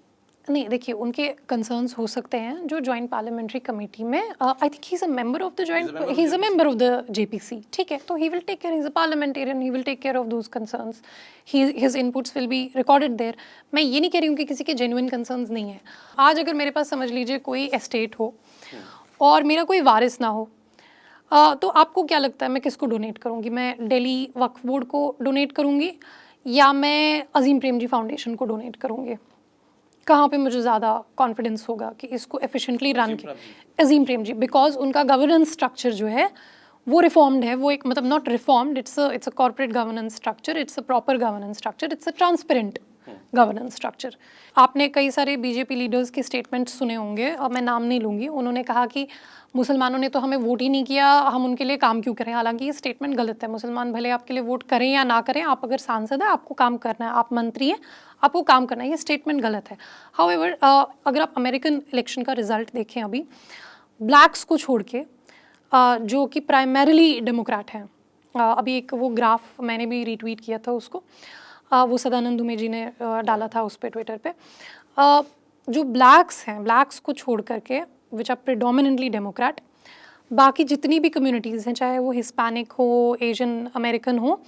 Speaker 3: नहीं, देखिए उनके कंसर्न्स हो सकते हैं जो जॉइंट पार्लियामेंट्री कमेटी में, I think he is a member of the joint, he is a member of the JPC, ठीक है, तो he will take care, he is a parliamentarian, he will take care of those concerns, his inputs will be recorded there. मैं ये नहीं कह रही हूँ कि किसी के जेन्युइन कंसर्न्स नहीं है। आज अगर मेरे पास समझ लीजिए कोई एस्टेट हो और मेरा कोई वारिस ना हो, तो आपको क्या लगता है मैं किसको डोनेट करूँगी? मैं दिल्ली वक्फ बोर्ड को डोनेट करूँगी या मैं अजीम प्रेमजी फाउंडेशन को डोनेट करूँगी? कहाँ पे मुझे ज़्यादा कॉन्फिडेंस होगा कि इसको एफिशिएंटली रन किया? अजीम प्रेमजी, बिकॉज उनका गवर्नेंस स्ट्रक्चर जो है वो रिफॉर्म्ड है, वो एक मतलब not reformed, it's a corporate governance structure, it's a proper governance structure, it's a transparent governance structure. आपने कई सारे बीजेपी लीडर्स के स्टेटमेंट सुने होंगे, और मैं नाम नहीं लूँगी, उन्होंने कहा कि मुसलमानों ने तो हमें वोट ही नहीं किया, हम उनके लिए काम क्यों करें? हालांकि ये स्टेटमेंट गलत है। मुसलमान भले आपके लिए वोट करें या ना करें, आप अगर सांसद हैं आपको काम करना है, आप मंत्री हैं आपको काम करना है, ये स्टेटमेंट गलत है। हाउएवर अगर आप अमेरिकन इलेक्शन का रिजल्ट देखें अभी, ब्लैक्स को छोड़ के जो कि प्राइमरीली डेमोक्रेट हैं, अभी एक वो ग्राफ मैंने भी रीट्वीट किया था उसको, वो सदानंद दुमे जी ने डाला था उस पर ट्विटर पे, जो ब्लैक्स हैं, ब्लैक्स को छोड़ करके विच आर प्रिडोमिनेंटली डेमोक्रेट, बाकी जितनी भी कम्युनिटीज़ हैं, चाहे वो हिस्पैनिक हो, एशियन अमेरिकन हो,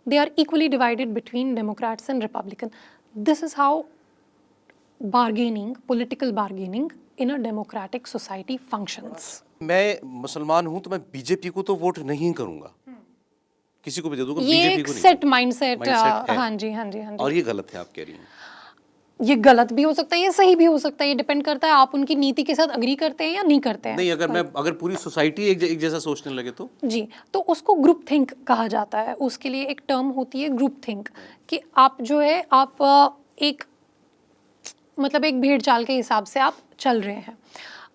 Speaker 3: they are equally divided between Democrats and Republican. This is how bargaining, political bargaining in a democratic society functions.
Speaker 2: मैं मुसलमान हूँ तो मैं बीजेपी को तो वोट नहीं करूँगा, किसी को भी दे दूंगा,
Speaker 3: ये
Speaker 2: बीजेपी
Speaker 3: एक
Speaker 2: को नहीं।
Speaker 3: सेट माइंडसेट,
Speaker 2: Mindset है।
Speaker 3: हाँ जी हाँ जी हाँ जी।
Speaker 2: और ये गलत है, आप कह रही हैं।
Speaker 3: ये गलत भी हो सकता है, ये सही भी हो सकता है, ये डिपेंड करता है आप उनकी नीति के साथ अग्री करते हैं या नहीं करते हैं।
Speaker 2: नहीं, अगर पूरी सोसाइटी एक जैसा सोचने लगे तो
Speaker 3: जी, तो उसको ग्रुप थिंक कहा जाता है। उसके लिए एक टर्म होती है ग्रुप थिंक, कि आप जो है आप एक मतलब एक भेड़ चाल के हिसाब से आप चल रहे हैं।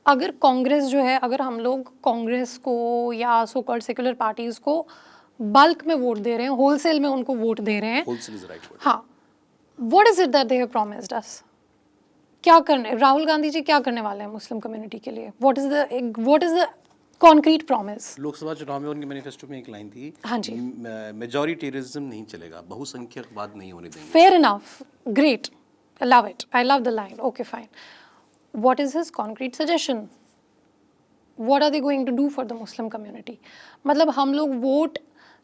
Speaker 3: अगर कांग्रेस जो है, अगर हम लोग कांग्रेस को या सो कॉल्ड सेक्युलर पार्टीज को बल्क में वोट दे रहे हैं, होलसेल में उनको वोट दे रहे हैं,
Speaker 2: होलसेल इज राइट वर्ड।
Speaker 3: हाँ, what is it that they have promised us? क्या करने राहुल गांधी जी क्या करने वाले हैं मुस्लिम कम्युनिटी के लिए? What is the concrete promise?
Speaker 2: Lok Sabha चुनाव में उनके मैनिफेस्टो में एक लाइन थी,
Speaker 3: हाँ जी।
Speaker 2: मेजॉरिटेरिज्म नहीं चलेगा, बहुसंख्यकवाद नहीं होने देंगे।
Speaker 3: Fair enough. Great. I love it. I love the line. Okay, fine. What is his concrete suggestion? What are they going to do for the Muslim community? मतलब हम लोग वोट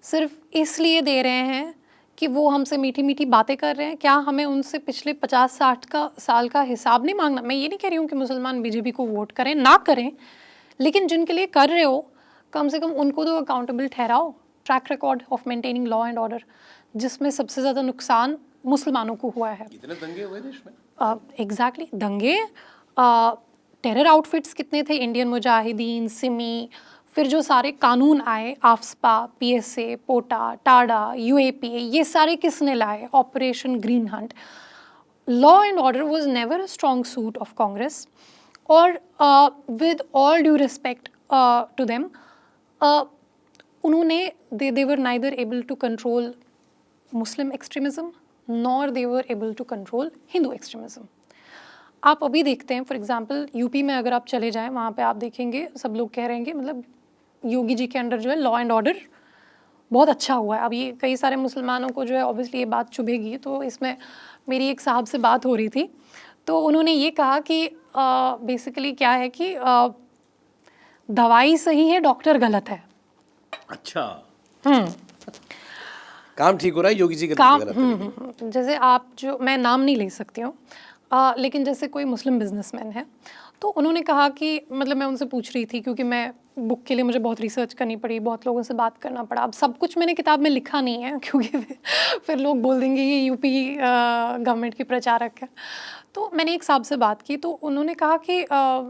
Speaker 3: सिर्फ इसलिए दे रहे हैं कि वो हमसे मीठी मीठी बातें कर रहे हैं? क्या हमें उनसे पिछले 50-60 साल का हिसाब नहीं मांगना? मैं ये नहीं कह रही हूँ कि मुसलमान बीजेपी को वोट करें, ना करें, लेकिन जिनके लिए कर रहे हो कम से कम उनको तो अकाउंटेबल ठहराओ। Track record of maintaining law and order, जिसमें सबसे ज़्यादा नुकसान मुसलमानों को हुआ है।
Speaker 2: इतने दंगे हुए देश में।
Speaker 3: एग्जैक्टली, दंगे, टेरर आउटफिट्स कितने थे, इंडियन मुजाहिदीन, सिमी, फिर जो सारे कानून आए, आफ्सपा, पीएसए, पोटा, टाडा, यूएपीए, ये सारे किसने लाए? Operation Green Hunt. Law and order was never a strong suit of Congress, और with all due respect to them, उन्होंने they were neither able to control Muslim extremism nor they were able to control Hindu extremism. आप अभी देखते हैं, for example UP में अगर आप चले जाएं, वहाँ पे आप देखेंगे सब लोग कह रहे हैं कि मतलब योगी जी के अंडर जो है लॉ एंड ऑर्डर बहुत अच्छा हुआ है। अब ये कई सारे मुसलमानों को जो है ऑब्वियसली ये बात चुभेगी, तो इसमें मेरी एक साहब से बात हो रही थी, तो उन्होंने ये कहा कि बेसिकली क्या है कि दवाई सही है, डॉक्टर गलत है।
Speaker 2: अच्छा, काम ठीक हो रहा है, योगी जी का
Speaker 3: काम
Speaker 2: गलत है।
Speaker 3: जैसे आप जो, मैं नाम नहीं ले सकती हूँ, लेकिन जैसे कोई मुस्लिम बिजनेसमैन है, तो उन्होंने कहा कि मतलब मैं उनसे पूछ रही थी, क्योंकि मैं बुक के लिए मुझे बहुत रिसर्च करनी पड़ी, बहुत लोगों से बात करना पड़ा। अब सब कुछ मैंने किताब में लिखा नहीं है, क्योंकि फिर लोग बोल देंगे ये यूपी गवर्नमेंट की प्रचारक है। तो मैंने एक साहब से बात की, तो उन्होंने कहा कि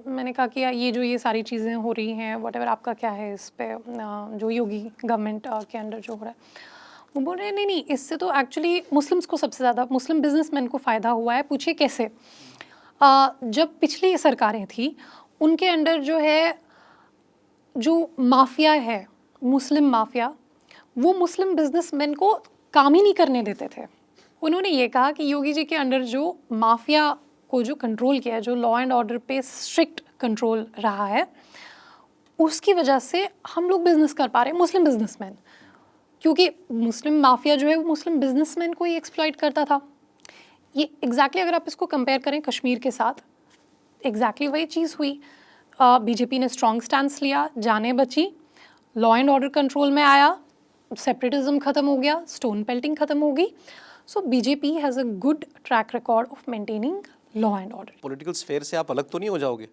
Speaker 3: मैंने कहा कि ये जो ये सारी चीज़ें हो रही हैं, व्हाटएवर, आपका क्या है इस पे, जो योगी गवर्नमेंट के अंडर जो हो रहा है? वो बोल रहे हैं नहीं, इससे तो एक्चुअली मुस्लिम्स को सबसे ज़्यादा, मुस्लिम बिजनेसमैन को फ़ायदा हुआ है। पूछिए कैसे? जब पिछली सरकारें थी, उनके अंडर जो है, जो माफिया है, मुस्लिम माफिया, वो मुस्लिम बिजनेसमैन को काम ही नहीं करने देते थे। उन्होंने ये कहा कि योगी जी के अंडर जो माफिया को जो कंट्रोल किया है, जो लॉ एंड ऑर्डर पे स्ट्रिक्ट कंट्रोल रहा है, उसकी वजह से हम लोग बिजनेस कर पा रहे हैं, मुस्लिम बिजनेसमैन। क्योंकि मुस्लिम माफिया जो है वो मुस्लिम बिजनेसमैन को ही एक्सप्लॉइट करता था। ये एग्जैक्टली अगर आप इसको कंपेयर करें कश्मीर के साथ, एग्जैक्टली वही चीज़ हुई। बीजेपी ने स्ट्रॉन्ग स्टैंस लिया, जाने बची, लॉ एंड ऑर्डर कंट्रोल में आया, सेपरेटिज्म ख़त्म हो गया, स्टोन पेल्टिंग ख़त्म हो गई। So BJP has a good track record of maintaining law and order.
Speaker 2: Political sphere से आप अलग तो नहीं हो जाओगे?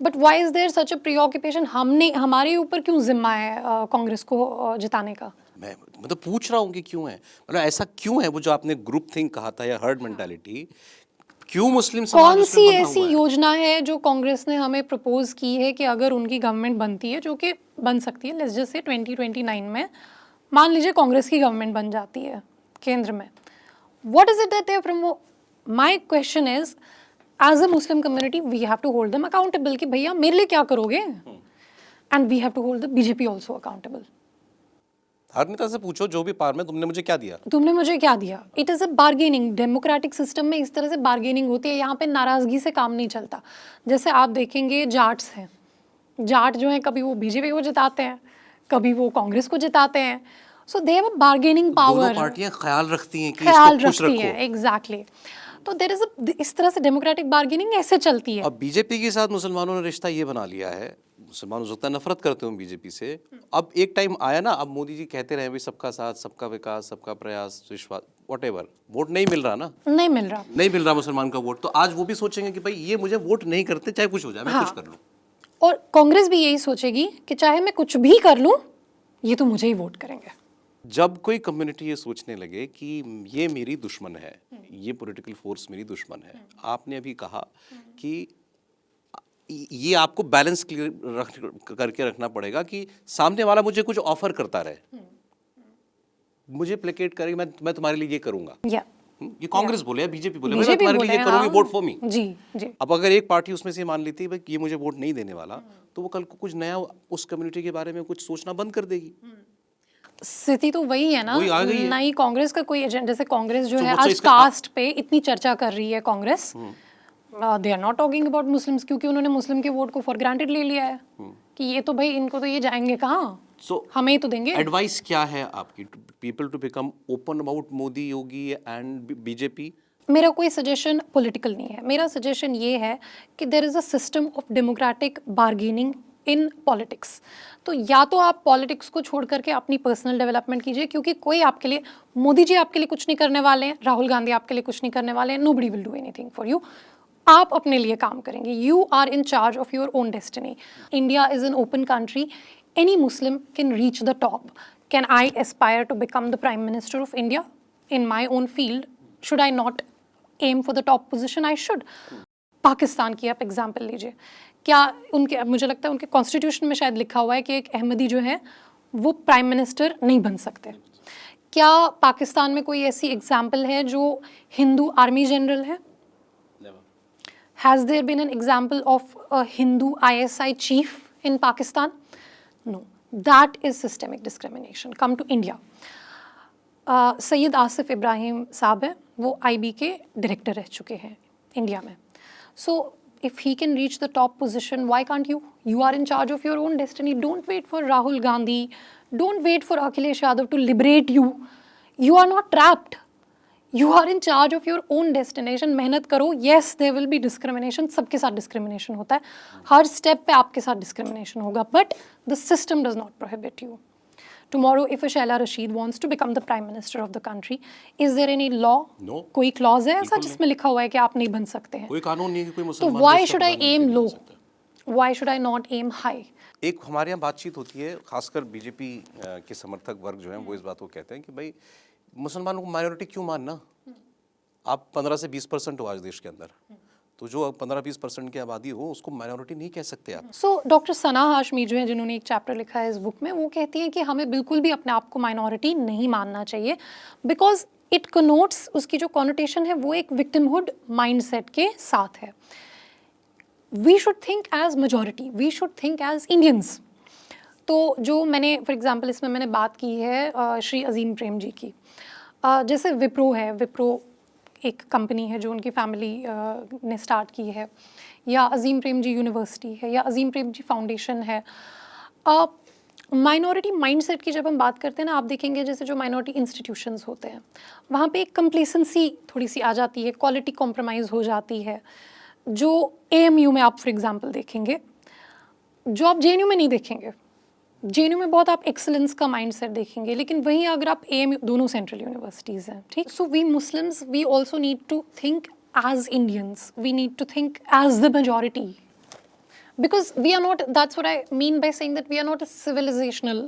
Speaker 3: But why is there such a preoccupation? हमारे ऊपर क्यों जिम्मा है कांग्रेस को जिताने का?
Speaker 2: मैं मतलब पूछ रहा हूँ कि क्यों है, मतलब ऐसा क्यों है? वो जो आपने ग्रुप थिंक कहा था या हर्ड मेंटालिटी, क्यों मुस्लिम समाज
Speaker 3: कौन
Speaker 2: उसमें
Speaker 3: सी
Speaker 2: बंधा
Speaker 3: ऐसी
Speaker 2: हुआ है?
Speaker 3: योजना है जो कांग्रेस ने हमें प्रपोज की है कि अगर उनकी गवर्नमेंट बनती है, जो कि बन सकती है, लेट्स जस्ट से 2029 में मान लीजिए कांग्रेस की गवर्नमेंट बन जाती है केंद्र में, what is it that they promote? My question is, as a Muslim community we have to hold them accountable कि भैया मेरे लिए क्या करोगे, and we have to hold the BJP also accountable.
Speaker 2: हर नेता से पूछो जो भी पार में, तुमने मुझे क्या दिया?
Speaker 3: तुमने मुझे क्या दिया? It is a bargaining. Democratic system में इस तरह से बार्गेनिंग होती है, यहाँ पे नाराज़गी से काम नहीं चलता। जैसे आप देखेंगे जाट्स हैं, जाट जो हैं कभी वो बीजेपी को जिताते हैं, कभी वो कांग्रेस को जिताते हैं। So they have a bargaining power.
Speaker 2: दोनों पार्टियां ख्याल रखती हैं कि
Speaker 3: ख्याल
Speaker 2: इसको खुश
Speaker 3: रखती
Speaker 2: रखो।
Speaker 3: हैं, एग्जैक्टली। तो देयर इज अ, इस तरह से डेमोक्रेटिक बार्गेनिंग ऐसे चलती है।
Speaker 2: अब बीजेपी के साथ मुसलमानों ने रिश्ता ये बना लिया है, मुसलमान हो सकता है नफरत करते हो बीजेपी से। अब एक टाइम आया ना, अब मोदी जी कहते रहे भाई सबका साथ, सबका विकास, सबका प्रयास, विश्वास, व्हाटएवर, वोट नहीं मिल रहा ना,
Speaker 3: नहीं मिल रहा,
Speaker 2: नहीं मिल रहा मुसलमान का वोट, तो आज वो भी सोचेंगे कि भाई ये मुझे वोट नहीं करते, चाहे कुछ हो जाए, मैं कुछ कर लूँ।
Speaker 3: और कांग्रेस भी यही सोचेगी कि चाहे मैं कुछ भी कर लूँ, ये तो मुझे ही वोट करेंगे।
Speaker 2: जब कोई कम्युनिटी ये सोचने लगे कि ये मेरी दुश्मन है, ये पॉलिटिकल फोर्स मेरी दुश्मन है, आपने अभी कहा कि ये आपको बैलेंस करके रखना पड़ेगा कि सामने वाला मुझे कुछ ऑफर करता रहे, मुझे प्लेकेट करेगी, मैं तुम्हारे लिए ये करूंगा। ये कांग्रेस बोले या बीजेपी बोले, मैं तुम्हारे लिए ये करूंगी, वोट फॉर मी।
Speaker 3: जी।
Speaker 2: अब अगर एक पार्टी उसमें से मान लेती है भाई ये मुझे वोट नहीं देने वाला, तो वो कल को कुछ नया उस कम्युनिटी के बारे में कुछ सोचना बंद कर देगी।
Speaker 3: स्थिति तो वही है ना,
Speaker 2: वही आ गई है।
Speaker 3: नई कांग्रेस का कोई एजेंडा, जैसे कांग्रेस जो
Speaker 2: तो
Speaker 3: है
Speaker 2: मुझसे
Speaker 3: आज
Speaker 2: इसका-
Speaker 3: कास्ट पे इतनी चर्चा कर रही है Congress, they are not talking about Muslims, क्योंकि उन्होंने मुस्लिम के वोट को फॉर ग्रांटेड ले लिया है कि ये तो भाई इनको तो ये जाएंगे कहाँ, हमें ही तो देंगे।
Speaker 2: एडवाइस क्या है आपकी people to become open about Modi, Yogi and BJP?
Speaker 3: मेरा कोई सजेशन पॉलिटिकल नहीं है, मेरा सजेशन ये है कि there is a system of democratic bargaining in politics. तो या तो आप पॉलिटिक्स को छोड़ करके अपनी पर्सनल डेवलपमेंट कीजिए, क्योंकि कोई आपके लिए, मोदी जी आपके लिए कुछ नहीं करने वाले हैं, राहुल गांधी आपके लिए कुछ नहीं करने वाले हैं, nobody will do anything for you. आप अपने लिए काम करेंगे, you are in charge of your own destiny. India is an open country, any Muslim can reach the top. Can I aspire to become the prime minister of India in my own field? Should I not aim for the top position? I should. Pakistan की आप example लीजिए, क्या उनके, मुझे लगता है उनके constitution में शायद लिखा हुआ है कि एक अहमदी जो है वो प्राइम मिनिस्टर नहीं बन सकते। क्या पाकिस्तान में कोई ऐसी एग्जाम्पल है जो हिंदू आर्मी जनरल है? Has there been an example of a Hindu ISI chief in Pakistan? No. That is systemic discrimination. Come to India. Syed Asif Ibrahim साहब हैं, वो IB के डायरेक्टर रह चुके हैं इंडिया में। So if he can reach the top position, why can't you? You are in charge of your own destiny. Don't wait for Rahul Gandhi. Don't wait for Akhilesh Yadav to liberate you. You are not trapped. You are in charge of your own destination. मेहनत करो। Yes, there will be discrimination. सबके साथ discrimination होता है, हर step पे आपके साथ discrimination होगा, but the system does not prohibit you. Tomorrow, if a Shaila Rashid wants to become the prime minister of the country, is there any law?
Speaker 2: No.
Speaker 3: कोई clause है ऐसा जिसमें लिखा हुआ है कि आप नहीं बन सकते हैं?
Speaker 2: कोई कानून नहीं है कि कोई
Speaker 3: तो
Speaker 2: मुसलमान
Speaker 3: why
Speaker 2: देश का
Speaker 3: should I
Speaker 2: प्रधानमंत्री
Speaker 3: aim
Speaker 2: नहीं
Speaker 3: low?
Speaker 2: बन सकता।
Speaker 3: Why should I not aim high?
Speaker 2: एक हमारे यहाँ बातचीत होती है, खासकर बीजेपी के समर्थक वर्ग जो हैं वो इस बात को कहते हैं कि भाई मुसलमानों को माइनॉरिटी क्यों मानना, आप 15 से 20% हो आज देश के अंदर, तो जो 15-20% की आबादी हो उसको माइनॉरिटी नहीं कह सकते आप।
Speaker 3: सो डॉक्टर सना हाशमी जो है, जिन्होंने एक चैप्टर लिखा है इस बुक में, वो कहती हैं कि हमें बिल्कुल भी अपने आप को माइनॉरिटी नहीं मानना चाहिए, बिकॉज इट कनोट्स, उसकी जो कॉनोटेशन है वो एक विक्टिमहुड माइंडसेट के साथ है। We should think as majority, we should think as Indians. तो जो मैंने फॉर एग्जांपल इसमें मैंने बात की है श्री अजीम प्रेम जी की, जैसे विप्रो है, विप्रो एक कंपनी है जो उनकी फैमिली ने स्टार्ट की है, या अजीम प्रेम जी यूनिवर्सिटी है, या अजीम प्रेम जी फाउंडेशन है। माइनॉरिटी माइंडसेट की जब हम बात करते हैं ना, आप देखेंगे जैसे जो माइनॉरिटी इंस्टीट्यूशंस होते हैं वहाँ पे एक कंप्लेसेंसी थोड़ी सी आ जाती है, क्वालिटी कॉम्प्रोमाइज़ हो जाती है। जो AMU में आप फॉर एग्जांपल देखेंगे, जो आप JNU में नहीं देखेंगे। JNU में बहुत आप एक्सेलेंस का माइंडसेट देखेंगे, लेकिन वहीं अगर आप AMU, दोनों सेंट्रल यूनिवर्सिटीज़ हैं, ठीक। So we Muslims, we also need to think as Indians, we need to think as the majority, because we are not, that's what I mean by saying that we are not a civilizational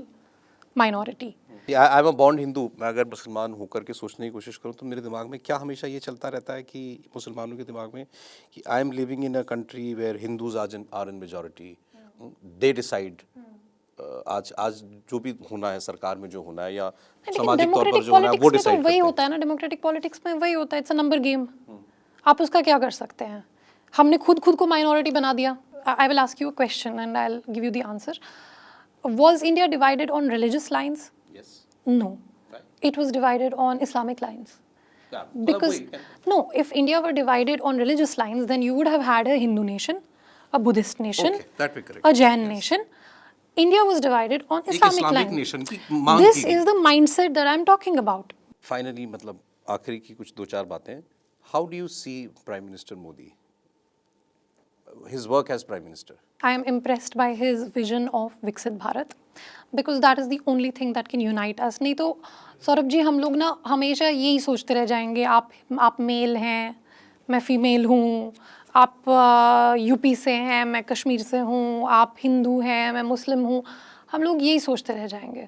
Speaker 3: minority.
Speaker 2: I am a born Hindu. मैं अगर मुसलमान होकर के सोचने की कोशिश करूँ तो मेरे दिमाग में क्या हमेशा ये चलता रहता है कि मुसलमानों के दिमाग में कि I am living in a country where Hindus are in majority, they decide. आज जो भी होना है सरकार में, जो होना है या सामाजिक तौर पर जो होना है वो डिसाइड
Speaker 3: वही होता है ना, डेमोक्रेटिक पॉलिटिक्स में वही होता है, इट्स अ नंबर गेम। आप उसका क्या कर सकते हैं? हमने खुद को माइनॉरिटी बना दिया। I will ask you a question and I'll give you the answer. Was India divided on religious lines?
Speaker 2: Yes.
Speaker 3: No.
Speaker 2: Right.
Speaker 3: It was divided on Islamic lines.
Speaker 2: Yeah.
Speaker 3: Because no, if India were divided on religious lines, then you would have had a Hindu nation, a Buddhist nation,
Speaker 2: Okay, that we correct.
Speaker 3: a Jain nation. India was divided on Islamic lines.
Speaker 2: nation की मांग
Speaker 3: This
Speaker 2: की गई।
Speaker 3: is the mindset that I'm talking about.
Speaker 2: Finally, मतलब आखिरी की कुछ 2-4 बातें। How do you see Prime Minister Modi? His work as Prime Minister.
Speaker 3: I am impressed by his vision of Viksit Bharat because that is the only thing that can unite us. नहीं तो सौरभ जी, हम लोग ना हमेशा यही सोचते रह जाएंगे, आप मेल हैं, मैं फीमेल हूँ, आप यूपी से हैं, मैं कश्मीर से हूँ, आप हिंदू हैं, मैं मुस्लिम हूँ, हम लोग यही सोचते रह जाएंगे।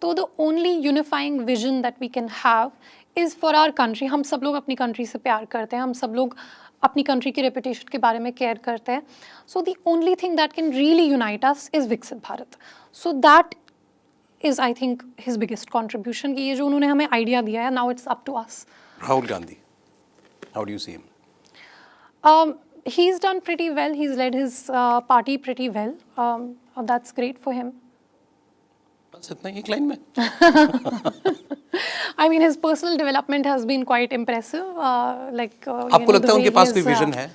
Speaker 3: तो the only unifying vision that we can have is for our country. हम सब लोग अपनी कंट्री से प्यार करते हैं, हम सब लोग अपनी कंट्री की रेपुटेशन के बारे में केयर करते हैं. So the only thing that can really unite us is Viksit Bharat. So that is I think his biggest contribution, कि ये जो उन्होंने हमें आइडिया दिया है, now it's up to us.
Speaker 2: Rahul Gandhi, how do you see him?
Speaker 3: He's done pretty well. He's led his party pretty well. That's great for him.
Speaker 2: बस इतना ही एक लाइन में.
Speaker 3: I mean, his personal development has been quite impressive.
Speaker 2: आपको लगता है उनके पास कोई vision है?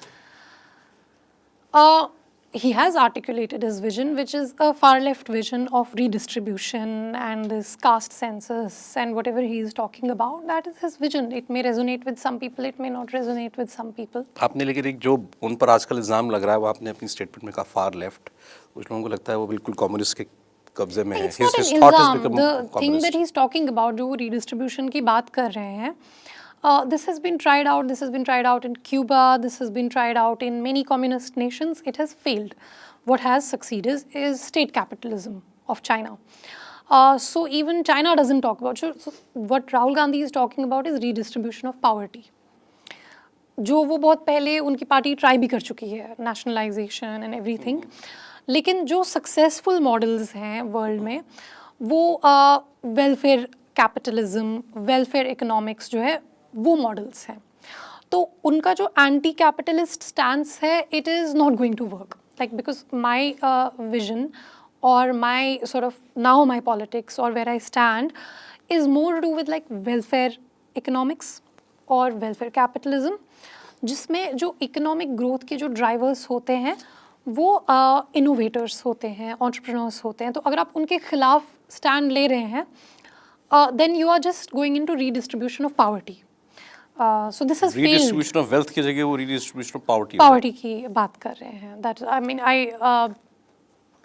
Speaker 3: He has articulated his vision, which is a far left vision of redistribution and this caste census and whatever he is talking about. That is his vision. It may resonate with some people, it may not resonate with some people.
Speaker 2: आपने लेकिन एक जो उन पर आजकल इल्ज़ाम लग रहा है वो आपने अपनी स्टेटमेंट में कहा फार लेफ्ट, कुछ लोगों को लगता है वो बिल्कुल कम्युनिस्ट के कब्जे में है.
Speaker 3: It's not an
Speaker 2: His thought has
Speaker 3: ilzam.
Speaker 2: become
Speaker 3: The thing
Speaker 2: communist.
Speaker 3: that he's talking about, जो वो redistribution की बात कर रहे हैं, this has been tried out. This has been tried out in Cuba. This has been tried out in many communist nations. It has failed. What has succeeded is state capitalism of China. So even China doesn't talk about. So what Rahul Gandhi is talking about is redistribution of poverty. जो वो बहुत पहले उनकी party try भी कर चुकी है, nationalisation and everything. लेकिन जो सक्सेसफुल मॉडल्स हैं वर्ल्ड में, वो वेलफेयर कैपिटलिज्म, वेलफेयर इकोनॉमिक्स जो है, वो मॉडल्स हैं. तो उनका जो एंटी कैपिटलिस्ट स्टैंस है, it is not going to work. Like because my vision और my sort of now my politics और where I stand is more do with like welfare economics और वेलफेयर कैपिटलिज्म, जिसमें जो economic growth के जो drivers होते हैं वो इनोवेटर्स होते हैं, एंटरप्रेन्योर्स होते हैं. तो अगर आप उनके खिलाफ स्टैंड ले रहे हैं, then you are just going into redistribution of poverty. So this has failed.
Speaker 2: Redistribution of wealth की जगह वो redistribution of poverty.
Speaker 3: Poverty की बात कर रहे हैं. That I mean I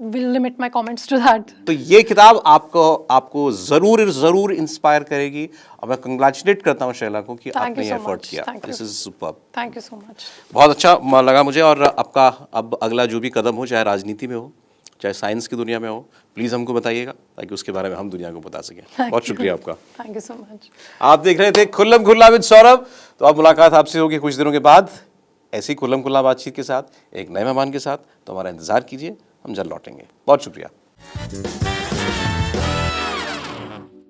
Speaker 3: will limit my comments to that.
Speaker 2: तो ये किताब आपको ज़रूर इंस्पायर करेगी और मैं कंग्रेचुलेट करता हूँ शैला को कि
Speaker 3: Thank
Speaker 2: आपने
Speaker 3: you
Speaker 2: ये
Speaker 3: so
Speaker 2: एफर्ट
Speaker 3: much.
Speaker 2: किया.
Speaker 3: Thank
Speaker 2: this
Speaker 3: you.
Speaker 2: Is superb.
Speaker 3: Thank you so much.
Speaker 2: बहुत अच्छा लगा मुझे. और आपका अब अगला जो भी कदम हो, चाहे राजनीति में हो, चाहे साइंस की दुनिया में हो, प्लीज़ हमको बताइएगा ताकि उसके बारे में हम दुनिया को बता सकें. बहुत शुक्रिया आपका.
Speaker 3: Thank you so much.
Speaker 2: आप देख रहे थे खुल्लम खुल्ला विद सौरभ. तो अब मुलाकात आपसे होगी कुछ दिनों के बाद ऐसी खुल्लम खुल्ला बातचीत के साथ, एक नए मेहमान के साथ. तो हमारा इंतजार कीजिए, हम जल्द लौटेंगे. बहुत शुक्रिया.